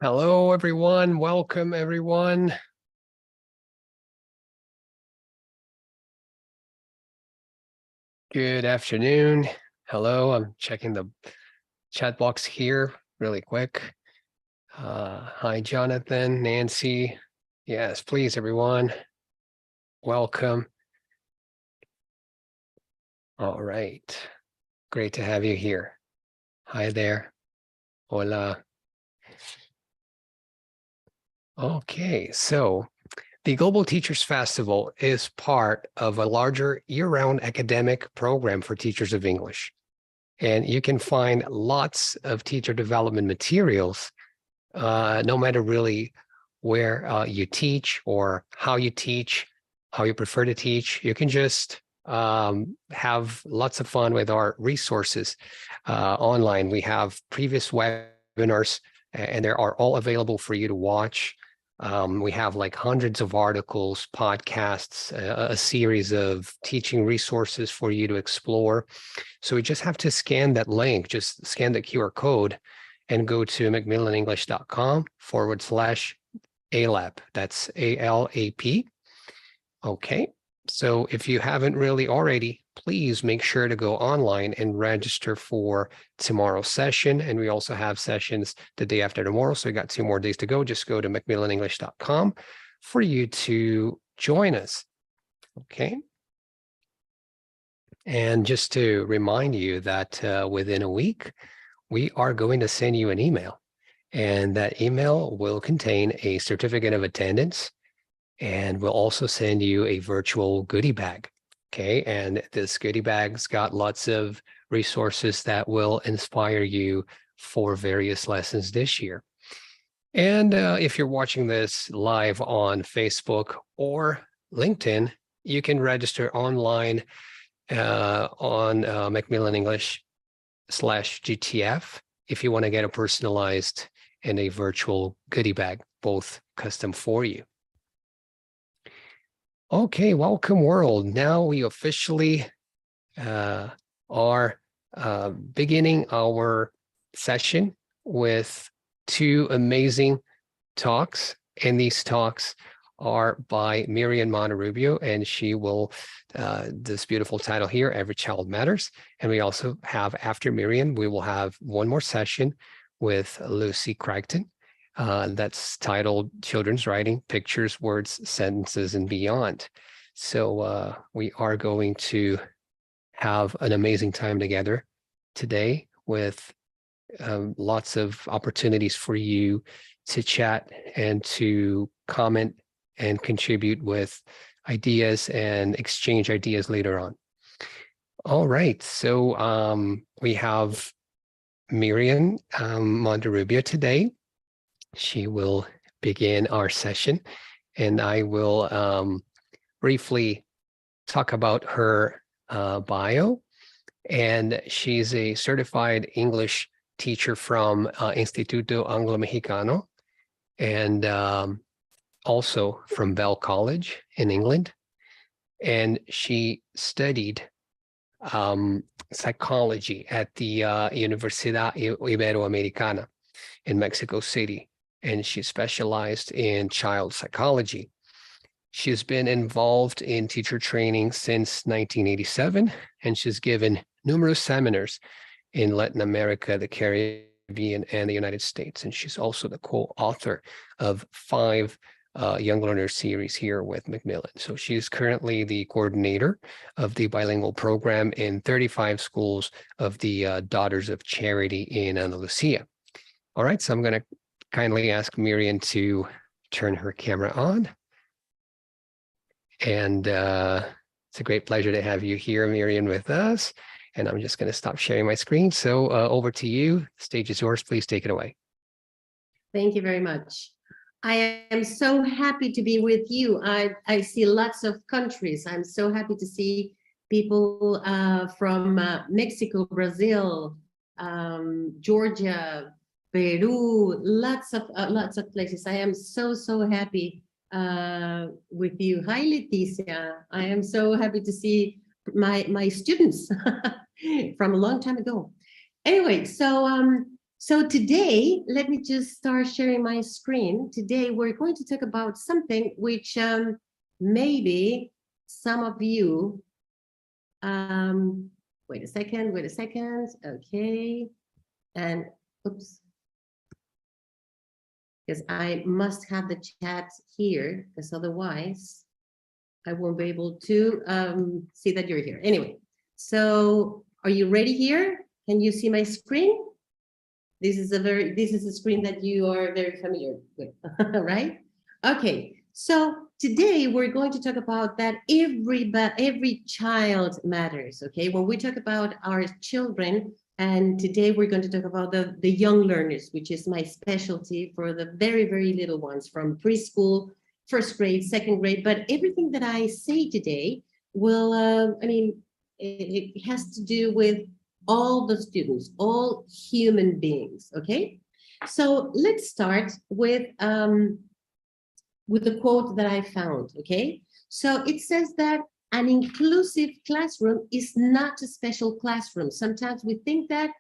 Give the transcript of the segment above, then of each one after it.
Hello, everyone. Welcome, everyone. Good afternoon. Hello, I'm checking the chat box here really quick. Hi, Jonathan, Nancy. Yes, please, everyone. Welcome. All right. Great to have you here. Hi there. Hola. Okay, so the Global Teachers Festival is part of a larger year-round academic program for teachers of English. And you can find lots of teacher development materials, no matter really where you teach or how you prefer to teach. You can just have lots of fun with our resources online. We have previous webinars, and they are all available for you to watch. We have like hundreds of articles, podcasts, a series of teaching resources for you to explore. So we just have to scan that link, just scan the QR code and go to macmillanenglish.com/ALAP. That's ALAP. Okay. So if you haven't really already, please make sure to go online and register for tomorrow's session. And we also have sessions the day after tomorrow. So we got 2 more days to go. Just go to macmillanenglish.com for you to join us. Okay. And just to remind you that within a week, we are going to send you an email. And that email will contain a certificate of attendance. And we'll also send you a virtual goodie bag. Okay. And this goodie bag's got lots of resources that will inspire you for various lessons this year. And if you're watching this live on Facebook or LinkedIn, you can register online on Macmillan English/GTF if you want to get a personalized and a virtual goodie bag, both custom for you. Okay, welcome world. Now we officially are beginning our session with 2 amazing talks. And these talks are by Myriam Monterrubio, and she will, this beautiful title here, Every Child Matters. And we also have, after Myriam, we will have 1 more session with Lucy Crichton. That's titled Children's Writing, Pictures, Words, Sentences, and Beyond. So we are going to have an amazing time together today with lots of opportunities for you to chat and to comment and contribute with ideas and exchange ideas later on. All right, so we have Myriam Monterrubio today. She will begin our session, and I will briefly talk about her bio. And she's a certified English teacher from Instituto Anglo-Mexicano, and also from Bell College in England. And she studied psychology at the Universidad Iberoamericana in Mexico City, and she specialized in child psychology. She's been involved in teacher training since 1987, and she's given numerous seminars in Latin America, the Caribbean, and the United States. And she's also the co-author of 5 Young Learner series here with Macmillan. So she's currently the coordinator of the bilingual program in 35 schools of the Daughters of Charity in Andalusia. All right, so I'm going to kindly ask Myriam to turn her camera on. And it's a great pleasure to have you here, Myriam, with us. And I'm just going to stop sharing my screen. So over to you. The stage is yours. Please take it away. Thank you very much. I am so happy to be with you. I see lots of countries. I'm so happy to see people from Mexico, Brazil, Georgia, Peru, lots of places. I am so happy with you. Hi, Leticia. I am so happy to see my students from a long time ago. Anyway, so So today, let me just start sharing my screen. Today, we're going to talk about something which maybe some of you, wait a second, okay. And oops, because I must have the chat here, because otherwise I won't be able to see that you're here. Anyway, so are you ready here? Can you see my screen? This is a screen that you are very familiar with, right? Okay, so today we're going to talk about that every child matters, okay? When we talk about our children, and today we're going to talk about the young learners, which is my specialty for the very, very little ones from preschool, first grade, second grade, but everything that I say today will, it has to do with all the students, all human beings, okay? So let's start with the quote that I found, okay? So it says that an inclusive classroom is not a special classroom. Sometimes we think that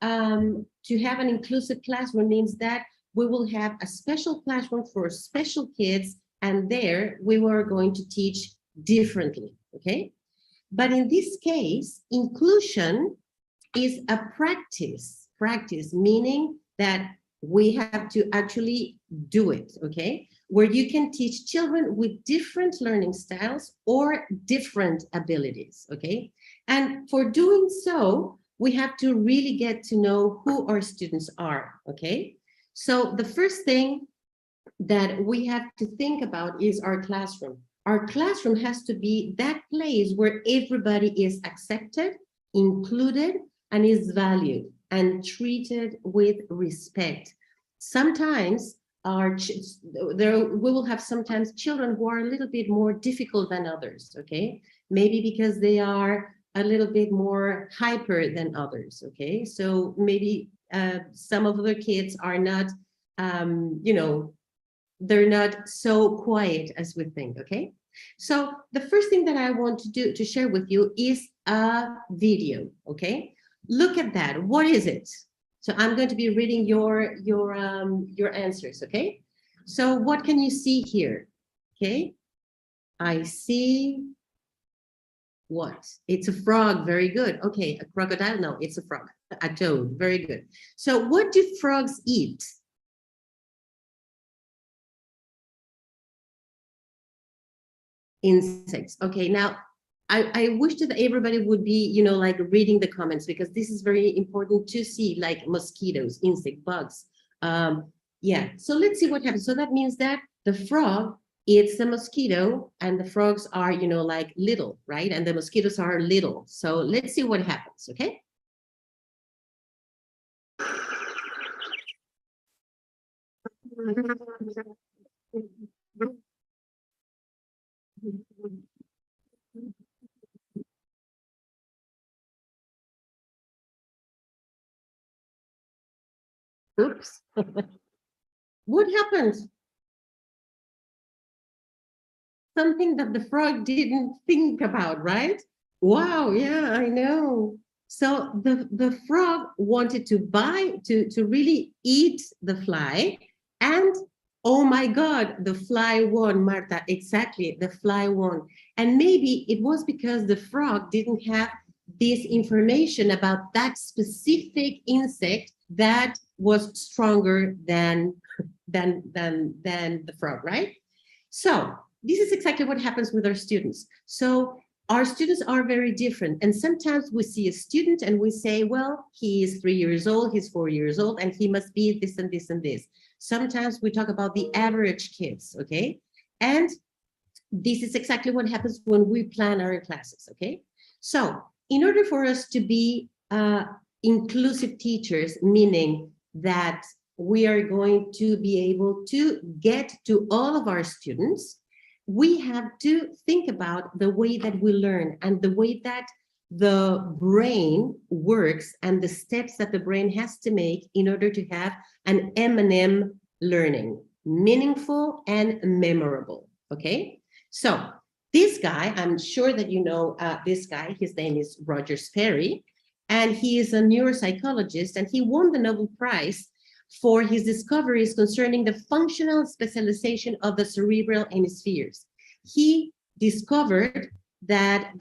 to have an inclusive classroom means that we will have a special classroom for special kids, and there we were going to teach differently, okay? But in this case, inclusion is a practice meaning that we have to actually do it, okay? Where you can teach children with different learning styles or different abilities, okay? And for doing so, we have to really get to know who our students are, okay? So the first thing that we have to think about is our classroom. Our classroom has to be that place where everybody is accepted, included, and is valued and treated with respect. Sometimes we will have sometimes children who are a little bit more difficult than others, okay? Maybe because they are a little bit more hyper than others, okay? So maybe some of the kids are not, they're not so quiet as we think, okay? So the first thing that I want to share with you is a video, okay? Look at that. What is it? So I'm going to be reading your answers, okay? So what can you see here? Okay, I see what? It's a frog. Very good. Okay, a crocodile? No, it's a frog. A toad. Very good. So what do frogs eat? Insects. Okay, now I wish that everybody would be, like reading the comments, because this is very important to see, like mosquitoes, insect, bugs. Yeah, so let's see what happens. So that means that the frog eats the mosquito, and the frogs are, like little, right? And the mosquitoes are little. So let's see what happens, okay? Oops. What happened? Something that the frog didn't think about, right? Wow, yeah, I know. So the frog wanted to really eat the fly, and oh my God, the fly won, Marta. Exactly, the fly won. And maybe it was because the frog didn't have this information about that specific insect that was stronger than the frog, right? So this is exactly what happens with our students. So our students are very different. And sometimes we see a student and we say, well, he is 3 years old, he's 4 years old, and he must be this and this and this. Sometimes we talk about the average kids, okay? And this is exactly what happens when we plan our classes, okay? So in order for us to be inclusive teachers, meaning that we are going to be able to get to all of our students, we have to think about the way that we learn and the way that the brain works and the steps that the brain has to make in order to have an M&M learning, meaningful and memorable, okay? So this guy, I'm sure that you know this guy, his name is Roger Sperry, and he is a neuropsychologist, and he won the Nobel Prize for his discoveries concerning the functional specialization of the cerebral hemispheres. He discovered that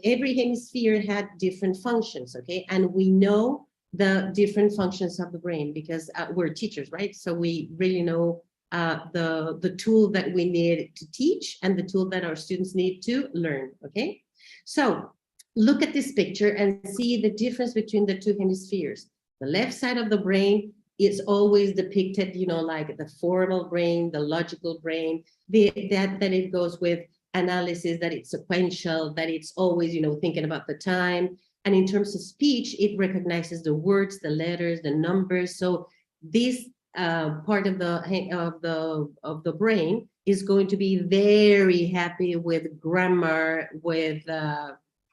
every hemisphere had different functions, okay? And we know the different functions of the brain because we're teachers, right? So we really know the tool that we need to teach and the tool that our students need to learn, okay? So look at this picture and see the difference between the two hemispheres. The left side of the brain is always depicted, you know, like the formal brain, the logical brain, that it goes with analysis, that it's sequential, that it's always, you know, thinking about the time. And in terms of speech, it recognizes the words, the letters, the numbers. So this part of the brain is going to be very happy with grammar, with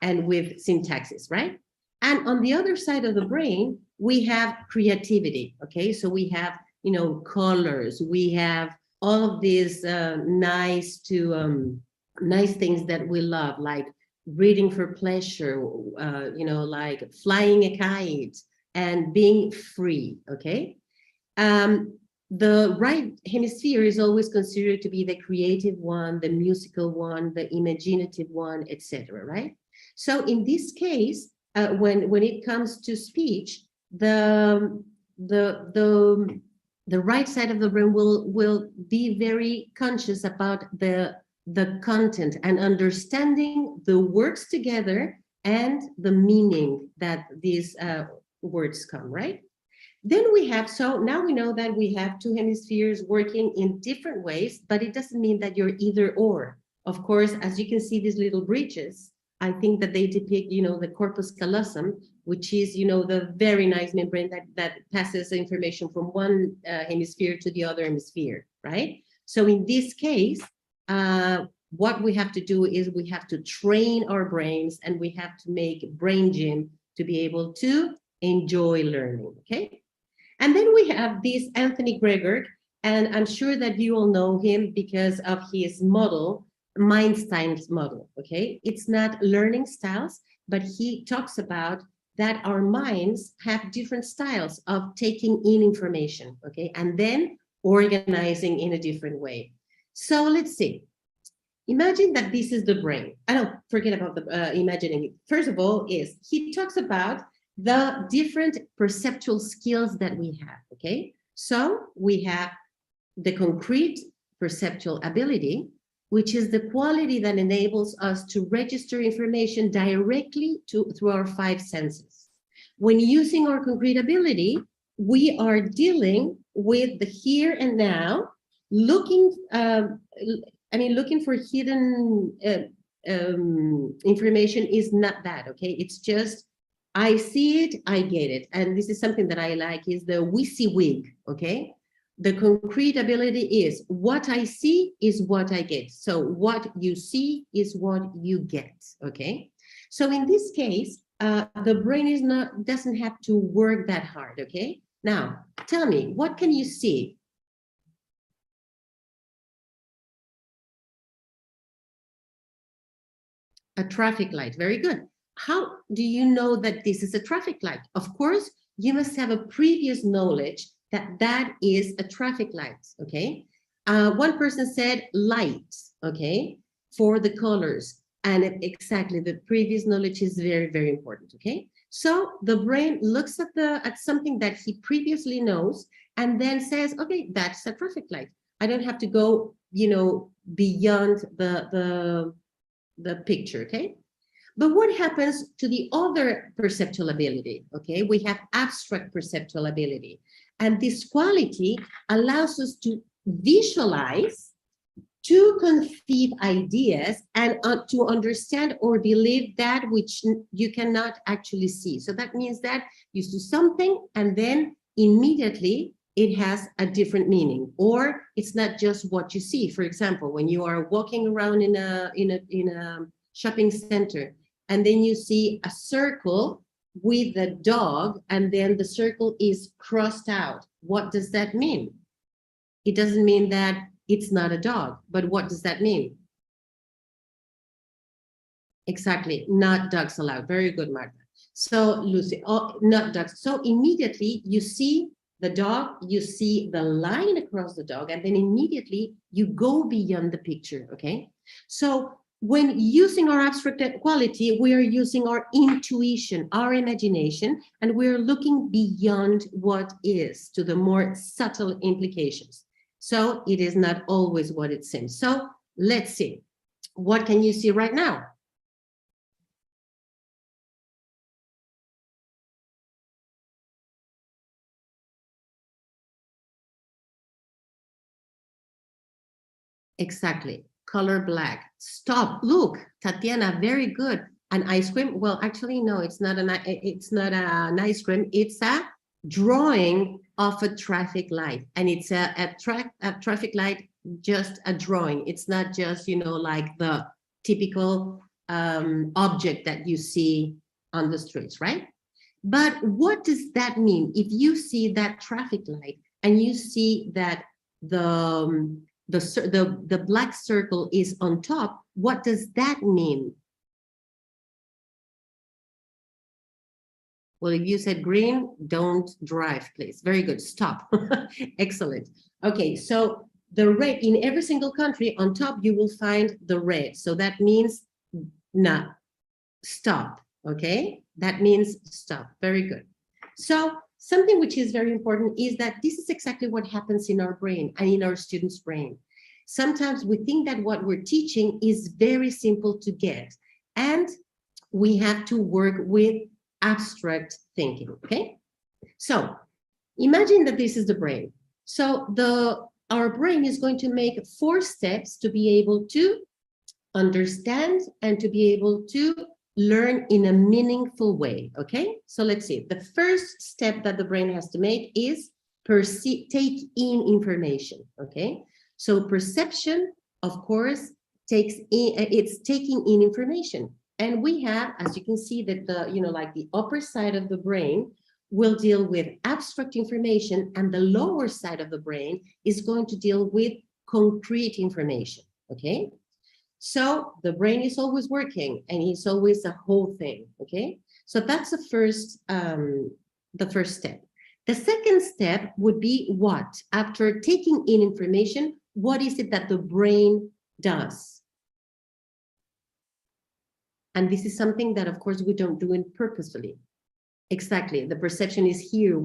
and with syntaxes, right? And on the other side of the brain, we have creativity, okay? So we have, you know, colors, we have all of these nice things that we love, like reading for pleasure, you know, like flying a kite and being free, okay? The right hemisphere is always considered to be the creative one, the musical one, the imaginative one, etc., right? So in this case, when it comes to speech, the right side of the brain will be very conscious about the content and understanding the words together and the meaning that these words come, right? Then we have, so now we know that we have two hemispheres working in different ways, but it doesn't mean that you're either or. Of course, as you can see, these little bridges, I think that they depict, you know, the corpus callosum, which is, you know, the very nice membrane that passes information from one hemisphere to the other hemisphere, right? So in this case, what we have to do is we have to train our brains and we have to make brain gym to be able to enjoy learning, okay? And then we have this Anthony Gregor, and I'm sure that you all know him because of his model, Mindstein's model, okay? It's not learning styles, but he talks about that our minds have different styles of taking in information, okay? And then organizing in a different way. So let's see. Imagine that this is the brain. I don't forget about the imagining it. First of all, he talks about the different perceptual skills that we have, okay? So we have the concrete perceptual ability, which is the quality that enables us to register information directly through our five senses. When using our concrete ability, we are dealing with the here and now, looking for hidden information is not bad, okay? It's just, I see it, I get it. And this is something that I like, is the WYSIWYG, okay? The concrete ability is what I see is what I get. So what you see is what you get, okay? So in this case, the brain doesn't have to work that hard, okay? Now, tell me, what can you see? A traffic light, very good. How do you know that this is a traffic light? Of course, you must have a previous knowledge that that is a traffic light, okay? One person said light, okay, for the colors. And exactly, the previous knowledge is very, very important, okay? So the brain looks at something that he previously knows and then says, okay, that's a traffic light. I don't have to go, you know, beyond the picture, okay? But what happens to the other perceptual ability, okay? We have abstract perceptual ability. And this quality allows us to visualize, to conceive ideas, and to understand or believe that which you cannot actually see. So that means that you see something and then immediately it has a different meaning, or it's not just what you see. For example, when you are walking around in a shopping center, and then you see a circle with a dog, and then the circle is crossed out. What does that mean? It doesn't mean that it's not a dog, but what does that mean? Exactly, not dogs allowed. Very good, Martha. So Lucy, oh, not ducks. So immediately you see the dog, you see the line across the dog, and then immediately you go beyond the picture, okay? So when using our abstract quality, we are using our intuition, our imagination, and we're looking beyond what is to the more subtle implications. So it is not always what it seems. So let's see. What can you see right now? Exactly. Color black. Stop. Look, Tatiana, very good. An ice cream? Well, actually, no, it's not an ice cream. It's a drawing of a traffic light. And it's a traffic light, just a drawing. It's not just, you know, like the typical object that you see on the streets, right? But what does that mean? If you see that traffic light and you see that the black circle is on top, what does that mean? Well, if you said green, don't drive, please. Very good. Stop. Excellent. Okay, so the red in every single country on top, you will find the red. So that means no, stop. Okay, that means stop. Very good. So something which is very important is that this is exactly what happens in our brain and in our students' brain. Sometimes we think that what we're teaching is very simple to get, and we have to work with abstract thinking, okay? So imagine that this is the brain. So our brain is going to make 4 steps to be able to understand and to be able to learn in a meaningful way, okay? So let's see. The first step that the brain has to make is take in information, okay? So perception, of course, it's taking in information. And we have, as you can see, that the upper side of the brain will deal with abstract information, and the lower side of the brain is going to deal with concrete information, okay? So the brain is always working, and it's always a whole thing, okay? So that's the first step. The second step would be what? After taking in information, what is it that the brain does? And this is something that, of course, we don't do it purposefully. Exactly. The perception is here,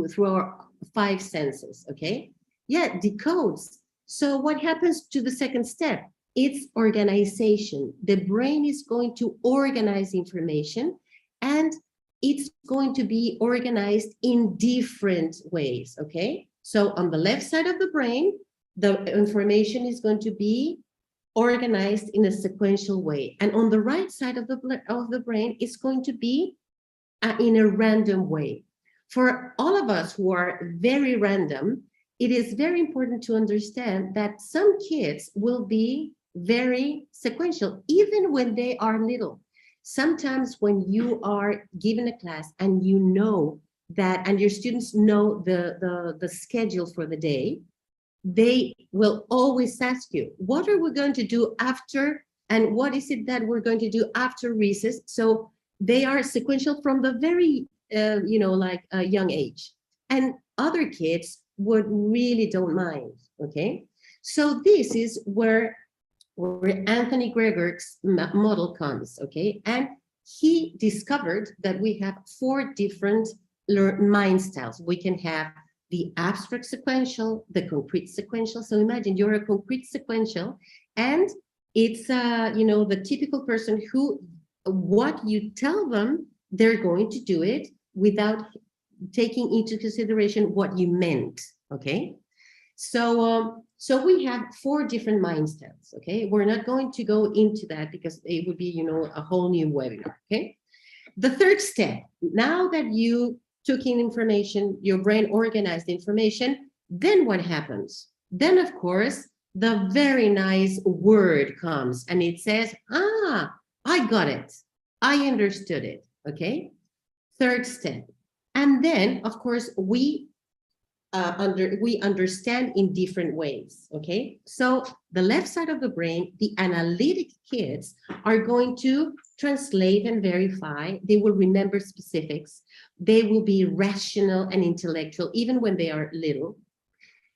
through our 5 senses, okay? Yeah, decodes. So what happens to the second step? It's organization. The brain is going to organize information, and it's going to be organized in different ways, okay? So on the left side of the brain, the information is going to be organized in a sequential way. And on the right side of the brain, it's going to be in a random way. For all of us who are very random, it is very important to understand that some kids will be very sequential, even when they are little. Sometimes when you are given a class and you know that, and your students know the schedule for the day, they will always ask you, what are we going to do after, and what is it that we're going to do after recess? So they are sequential from the very, young age. And other kids would really don't mind, okay? So this is where Anthony Gregor's model comes, okay? And he discovered that we have 4 different mind styles. We can have the abstract sequential, the concrete sequential. So imagine you're a concrete sequential, and it's the typical person who, what you tell them, they're going to do it without taking into consideration what you meant, okay? So we have 4 different mind styles, okay? We're not going to go into that because it would be, a whole new webinar, okay? The third step, now that you took in information, your brain organized information, then what happens? Then, of course, the very nice word comes and it says, I got it. I understood it, okay? Third step. And then, of course, we we understand in different ways, okay? So the left side of the brain, the analytic kids are going to translate and verify. They will remember specifics. They will be rational and intellectual, even when they are little.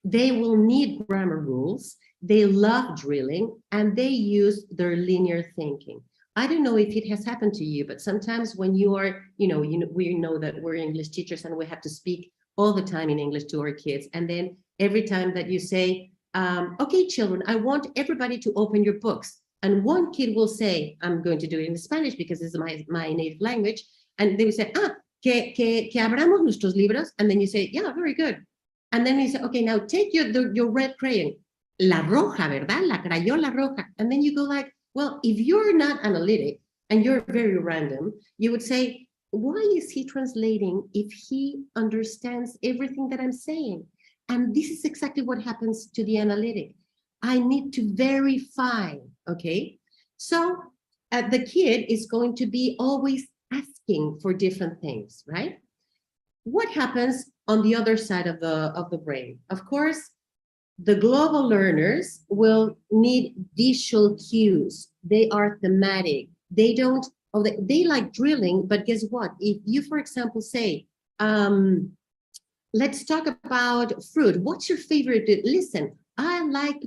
They will need grammar rules. They love drilling, and they use their linear thinking. I don't know if it has happened to you, but sometimes when you are, we know that we're English teachers and we have to speak all the time in English to our kids. And then every time that you say, okay, children, I want everybody to open your books. And one kid will say, I'm going to do it in Spanish because this is my native language. And they will say, que abramos nuestros libros. And then you say, yeah, very good. And then you say, okay, now take your red crayon, la roja, ¿verdad? La crayola roja. And then you go like, well, if you're not analytic and you're very random, you would say, why is he translating if he understands everything that I'm saying? And this is exactly what happens to the analytic. I need to verify, okay? So the kid is going to be always asking for different things, right? What happens on the other side of the brain? Of course, the global learners will need visual cues. They are thematic. They like drilling, but guess what? If you, for example, say, let's talk about fruit. What's your favorite? Listen, I like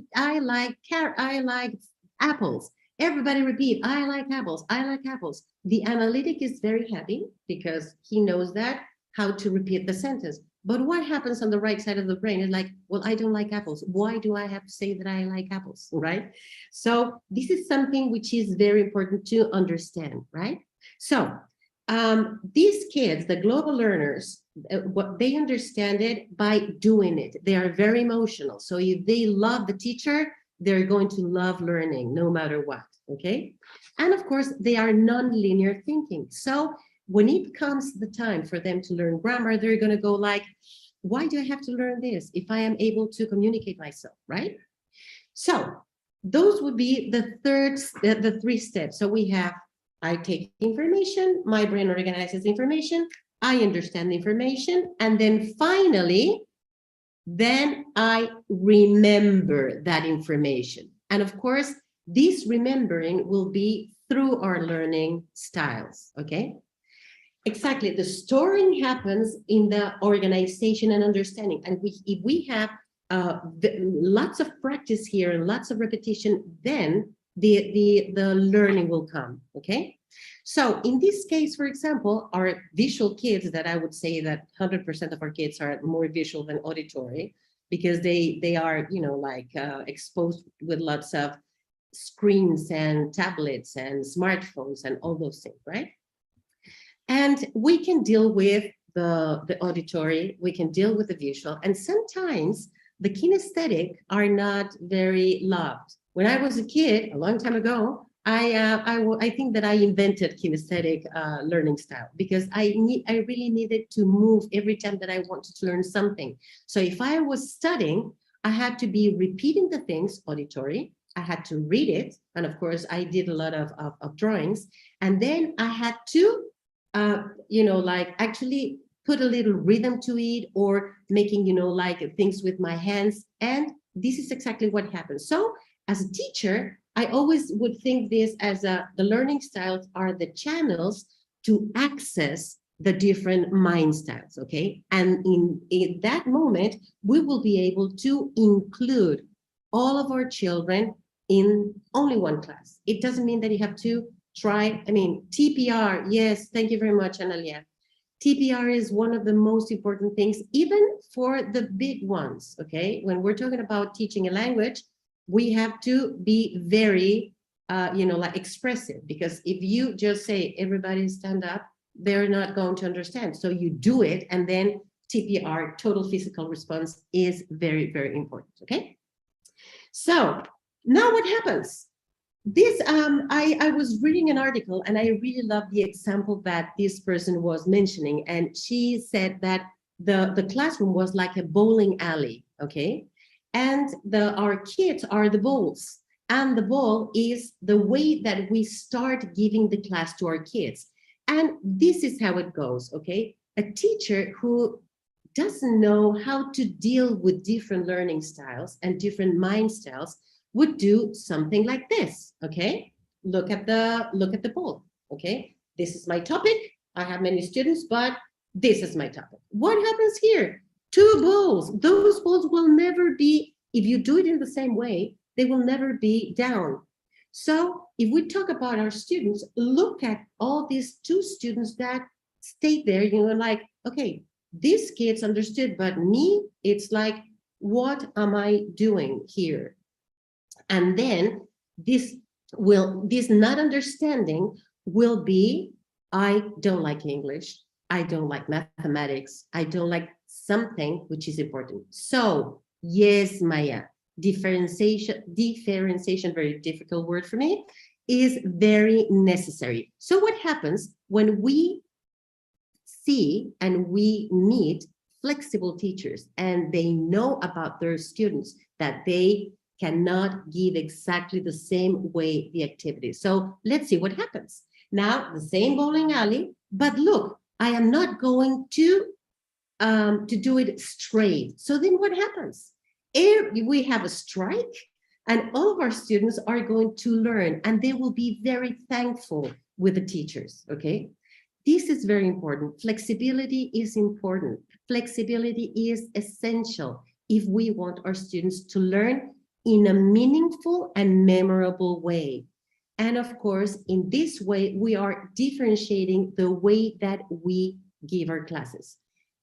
apples. Everybody repeat, I like apples, I like apples. The analytic is very happy because he knows that how to repeat the sentence. But what happens on the right side of the brain is like, well, I don't like apples. Why do I have to say that I like apples, right? So this is something which is very important to understand, right? So these kids, the global learners, what they understand it by doing it. They are very emotional. So if they love the teacher, they're going to love learning no matter what, okay? And of course, they are non-linear thinking. So when it comes the time for them to learn grammar, they're going to go like, why do I have to learn this if I am able to communicate myself, right? So those would be the three steps. So we have, I take information, my brain organizes information, I understand the information, and then finally, then I remember that information. And of course, this remembering will be through our learning styles, okay? Exactly, the storing happens in the organization and understanding. And if we have lots of practice here and lots of repetition, then the learning will come, okay? So in this case, for example, our visual kids, that I would say that 100% of our kids are more visual than auditory, because they are, exposed with lots of screens and tablets and smartphones and all those things, right? And we can deal with the auditory, we can deal with the visual, and sometimes the kinesthetic are not very loved. When I was a kid, a long time ago, I think that I invented kinesthetic learning style, because I really needed to move every time that I wanted to learn something. So if I was studying, I had to be repeating the things auditory, I had to read it, and of course I did a lot of drawings, and then I had to actually put a little rhythm to it, or making, things with my hands. And this is exactly what happens. So as a teacher, I always would think this as the learning styles are the channels to access the different mind styles, okay? And in that moment, we will be able to include all of our children in only one class. It doesn't mean that you have to try, TPR, yes, thank you very much, Analia. TPR is one of the most important things, even for the big ones, okay? When we're talking about teaching a language, we have to be very, expressive, because if you just say, everybody stand up, they're not going to understand. So you do it, and then TPR, total physical response, is very, very important, okay? So now what happens? This, I was reading an article, and I really love the example that this person was mentioning. And she said that the classroom was like a bowling alley, okay? And our kids are the balls. And the ball is the way that we start giving the class to our kids. And this is how it goes, okay? A teacher who doesn't know how to deal with different learning styles and different mind styles would do something like this, okay? Look at the ball, okay? This is my topic. I have many students, but this is my topic. What happens here? Two balls. Those balls will never be, if you do it in the same way, they will never be down. So if we talk about our students, look at all these two students that stayed there, you know, like, okay, these kids understood, but me, it's like, what am I doing here? And then this not understanding will be, I don't like English, I don't like mathematics, I don't like something which is important. So yes, Maya, differentiation, very difficult word for me, is very necessary. So what happens when we see and we meet flexible teachers and they know about their students that they cannot give exactly the same way the activity. So let's see what happens. Now, the same bowling alley, but look, I am not going to do it straight. So then what happens? If we have a strike, and all of our students are going to learn, and they will be very thankful with the teachers, okay? This is very important. Flexibility is important. Flexibility is essential if we want our students to learn in a meaningful and memorable way. And of course, in this way, we are differentiating the way that we give our classes.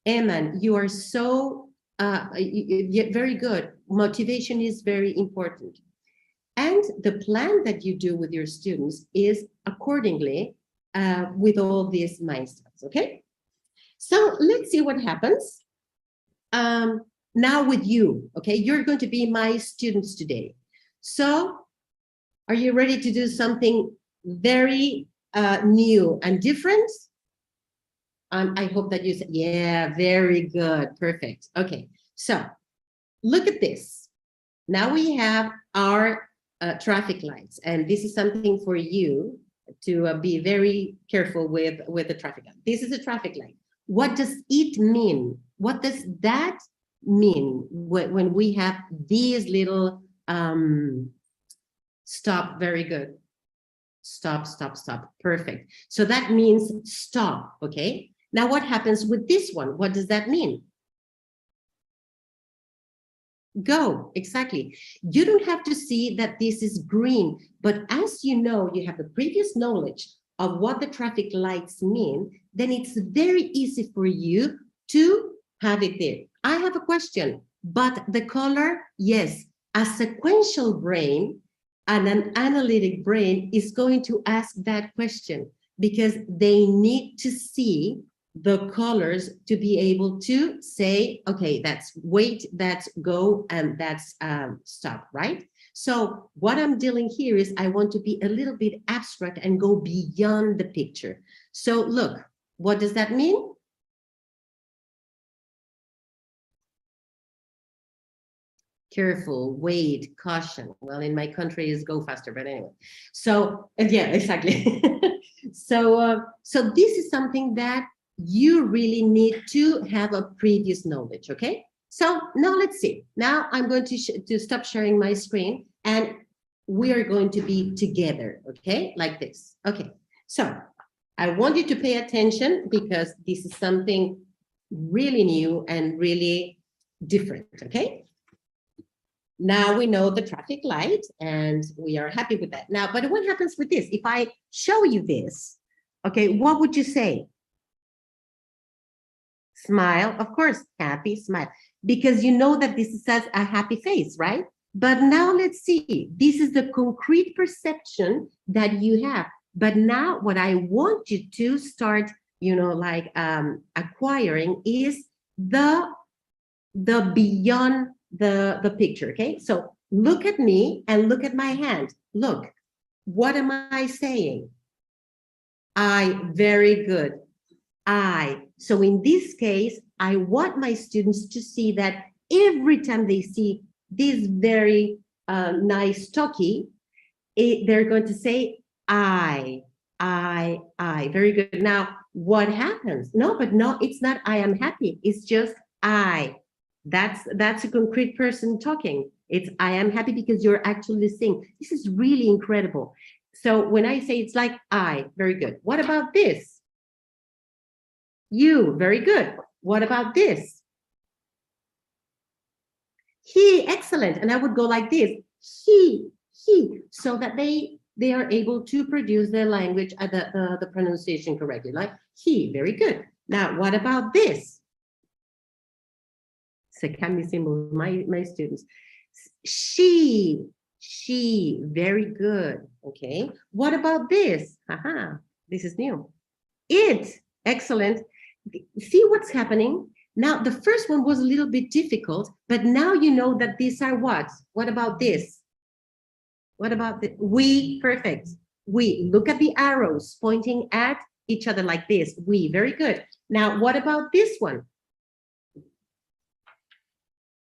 Eman, you are so very good. Motivation is very important. And the plan that you do with your students is accordingly with all these milestones, okay? So let's see what happens. Now with you, okay? You're going to be my students today. So are you ready to do something very new and different? I hope that you said, yeah, very good, perfect. Okay, so look at this. Now we have our traffic lights, and this is something for you to be very careful with the traffic light. This is a traffic light. What does it mean? What does that mean when we have these little stop? Very good. Stop, stop, stop. Perfect. So that means stop, okay? Now what happens with this one? What does that mean? Go, exactly. You don't have to see that this is green, but as you know, you have the previous knowledge of what the traffic lights mean, then it's very easy for you to have it there. I have a question, but the color, yes, a sequential brain and an analytic brain is going to ask that question because they need to see the colors to be able to say, okay, that's wait, that's go, and that's stop, right? So what I'm dealing here is I want to be a little bit abstract and go beyond the picture. So look, what does that mean? Careful, wait, caution. Well, in my country is go faster, but anyway. So yeah, exactly. So this is something that you really need to have a previous knowledge, okay? So now let's see. Now I'm going to stop sharing my screen and we are going to be together, okay? Like this, okay? So I want you to pay attention because this is something really new and really different, okay? Now we know the traffic light and we are happy with that. Now, but what happens with this? If I show you this, okay, what would you say? Smile, of course, happy, smile, because you know that this says a happy face, right? But now let's see, this is the concrete perception that you have. But now what I want you to start, you know, like acquiring is the beyond the picture, okay? So look at me and look at my hand. Look, what am I saying? I, very good. I. So in this case, I want my students to see that every time they see this very nice talkie, they're going to say, I. Very good. Now, what happens? No, but no, it's not I am happy. It's just I. That's a concrete person talking. It's I am happy because you're actually listening. This is really incredible. So when I say it's like I, very good. What about this? You, very good. What about this? He, excellent. And I would go like this. He, so that they are able to produce their language at the pronunciation correctly. Like he, very good. Now, what about this? Sekami symbol, my students. She, very good. Okay. What about this? Haha, this is new. It, excellent. See what's happening? Now, the first one was a little bit difficult, but now you know that these are what? What about this? What about the we? Perfect. We, look at the arrows pointing at each other like this. We, very good. Now, what about this one?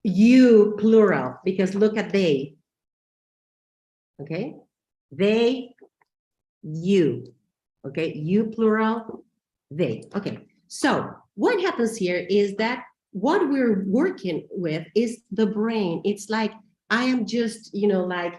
You, plural, because look at they. Okay, they, you. Okay, you, plural, they. Okay, so what happens here is that what we're working with is the brain. It's like I am just, like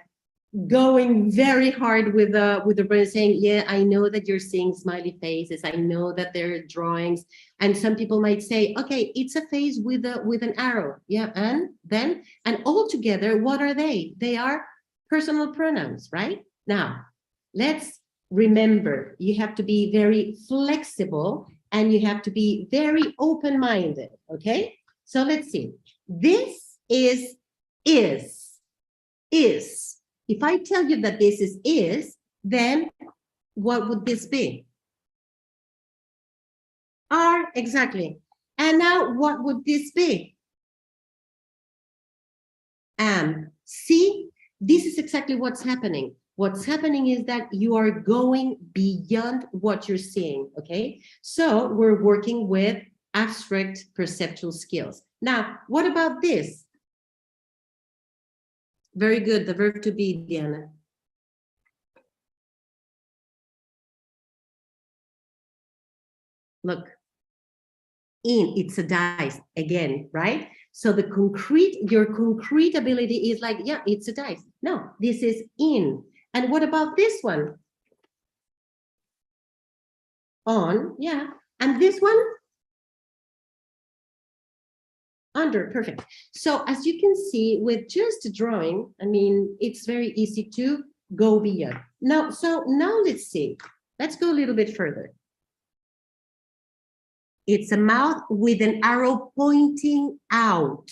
going very hard with the brain, saying, yeah, I know that you're seeing smiley faces. I know that there are drawings, and some people might say, okay, it's a face with an arrow. Yeah, and then all together, what are they? They are personal pronouns, right? Now, let's remember, you have to be very flexible and you have to be very open-minded, okay? So let's see. This is. If I tell you that this is, then what would this be? Are, exactly. And now what would this be? Am. See, this is exactly what's happening. What's happening is that you are going beyond what you're seeing, okay? So we're working with abstract perceptual skills. Now, what about this? Very good, the verb to be, Diana. Look, it's a dice again, right? So your concrete ability is like, yeah, it's a dice. No, this is in. And what about this one? On, yeah. And this one? Under, perfect. So as you can see, with just a drawing, I mean, it's very easy to go beyond. Now, let's see. Let's go a little bit further. It's a mouth with an arrow pointing out.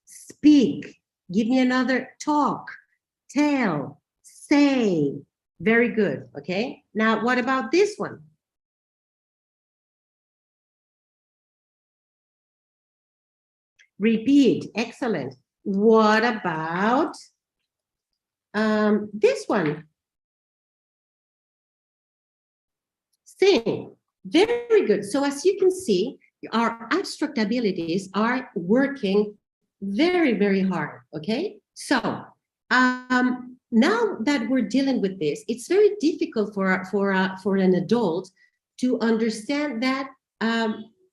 Speak. Give me another. Talk. Tell. Say. Very good. Okay. Now, what about this one? Repeat. Excellent. What about this one? Sing. Very good. So as you can see, our abstract abilities are working very, very hard. Okay. So now that we're dealing with this, it's very difficult for an adult to understand that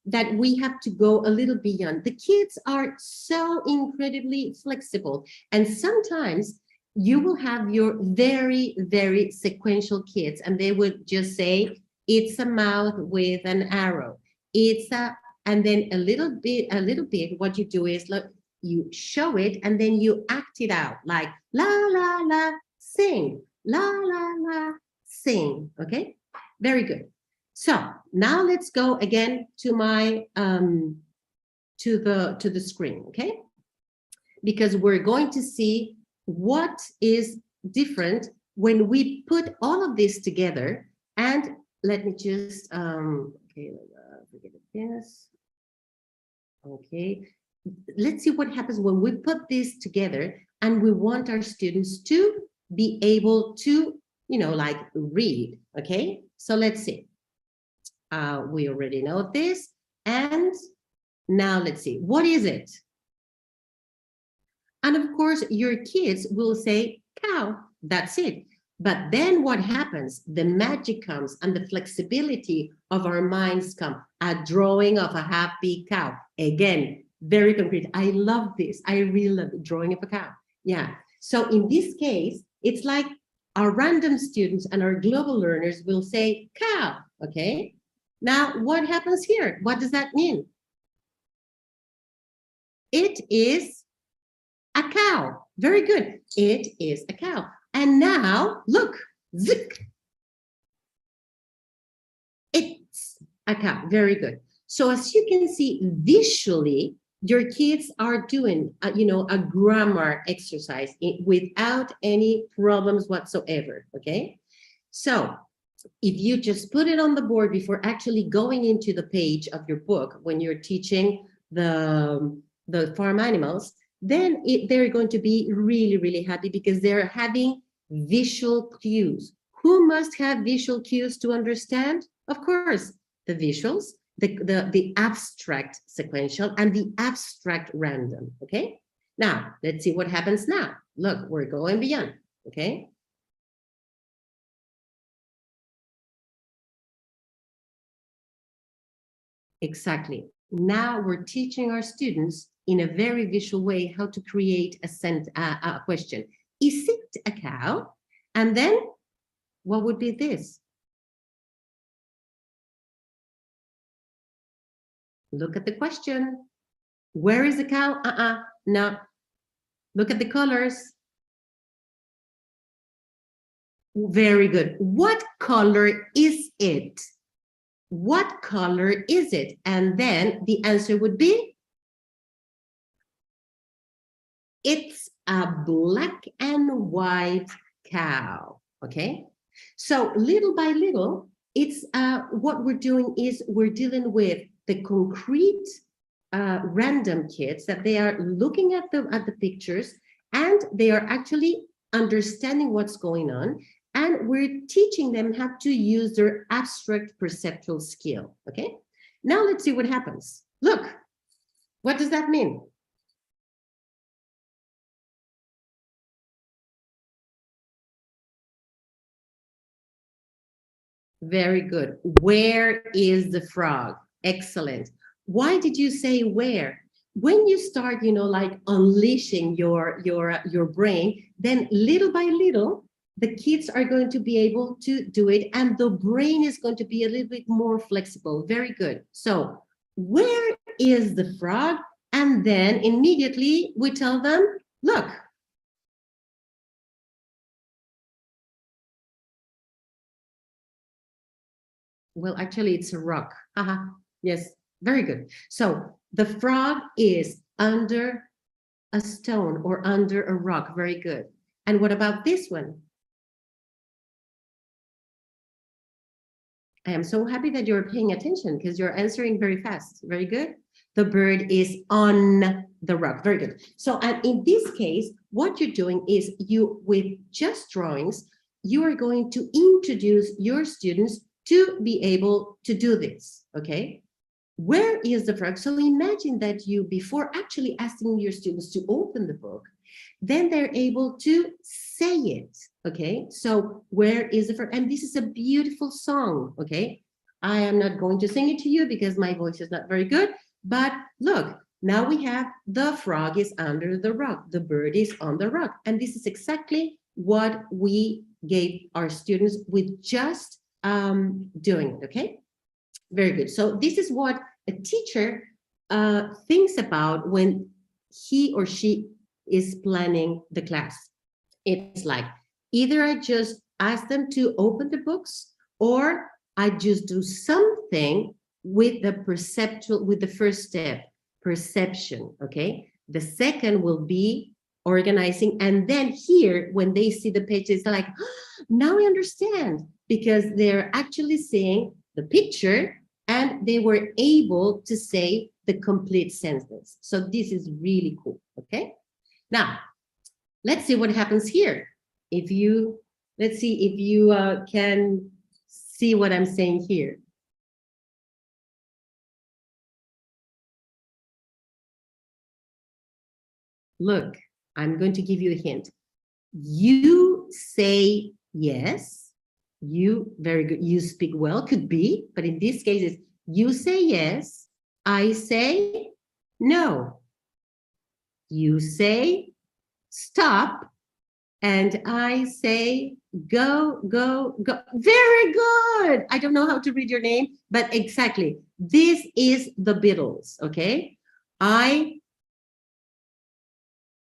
that we have to go a little beyond. The kids are so incredibly flexible, and sometimes you will have your very, very sequential kids, and they would just say, it's a mouth with an arrow. It's a, and then a little bit, what you do is, look, you show it and then you act it out, like la, la, la, sing, la, la, la, sing, okay? Very good. So now let's go again to my, to the screen, okay? Because we're going to see what is different when we put all of this together. And let me just, okay, forget this. Okay, let's see what happens when we put this together and we want our students to be able to, like read, okay? So let's see. We already know this. And now let's see, what is it? And of course, your kids will say cow, that's it. But then what happens? The magic comes and the flexibility of our minds come. A drawing of a happy cow. Again, very concrete. I love this. I really love the drawing of a cow. Yeah. So in this case, it's like our random students and our global learners will say cow. Okay. Now, what happens here? What does that mean? It is a cow. Very good. It is a cow. And now, look, zik. It's a cow. Very good. So as you can see visually, your kids are doing, a grammar exercise without any problems whatsoever, okay? So if you just put it on the board before actually going into the page of your book, when you're teaching the farm animals, then they're going to be really, really happy because they're having visual cues. Who must have visual cues to understand? Of course, the visuals, the abstract sequential and the abstract random, okay? Now, let's see what happens now. Look, we're going beyond, okay? Exactly. Now we're teaching our students in a very visual way how to create a question. Is it a cow? And then what would be this? Look at the question. Where is the cow? No. Look at the colors. Very good. What color is it? What color is it? And then the answer would be, it's a black and white cow, okay? So little by little, it's what we're doing is we're dealing with the concrete random kids that they are looking at the pictures and they are actually understanding what's going on. And we're teaching them how to use their abstract perceptual skill, okay? Now let's see what happens. Look, what does that mean? Very good. Where is the frog? Excellent. Why did you say where? When you start, like unleashing your brain, then little by little, the kids are going to be able to do it and the brain is going to be a little bit more flexible. Very good. So where is the frog? And then immediately we tell them, look. Well, actually, it's a rock. Yes, very good. So the frog is under a stone or under a rock. Very good. And what about this one? I am so happy that you're paying attention because you're answering very fast. Very good. The bird is on the rock. Very good. So, and in this case, what you're doing is with just drawings, you are going to introduce your students to be able to do this, okay? Where is the frog? So imagine that you, before actually asking your students to open the book, then they're able to say it, okay? So where is the frog? And this is a beautiful song, okay? I am not going to sing it to you because my voice is not very good, but look, now we have the frog is under the rock, the bird is on the rock. And this is exactly what we gave our students with just doing it, okay? Very good. So this is what a teacher thinks about when he or she is planning the class. It's like, either I just ask them to open the books or I just do something with the perceptual, with the first step, perception, okay? The second will be organizing. And then here, when they see the pages, they're like, oh, now I understand, because they're actually seeing the picture and they were able to say the complete sentence. So this is really cool, okay? Now, let's see what happens here. Let's see if you can see what I'm saying here. Look, I'm going to give you a hint. You say yes. You, very good. You speak well, could be, but in this case, it's you say yes, I say no. You say stop, and I say go, go, go. Very good. I don't know how to read your name, but exactly. This is the Beatles, okay?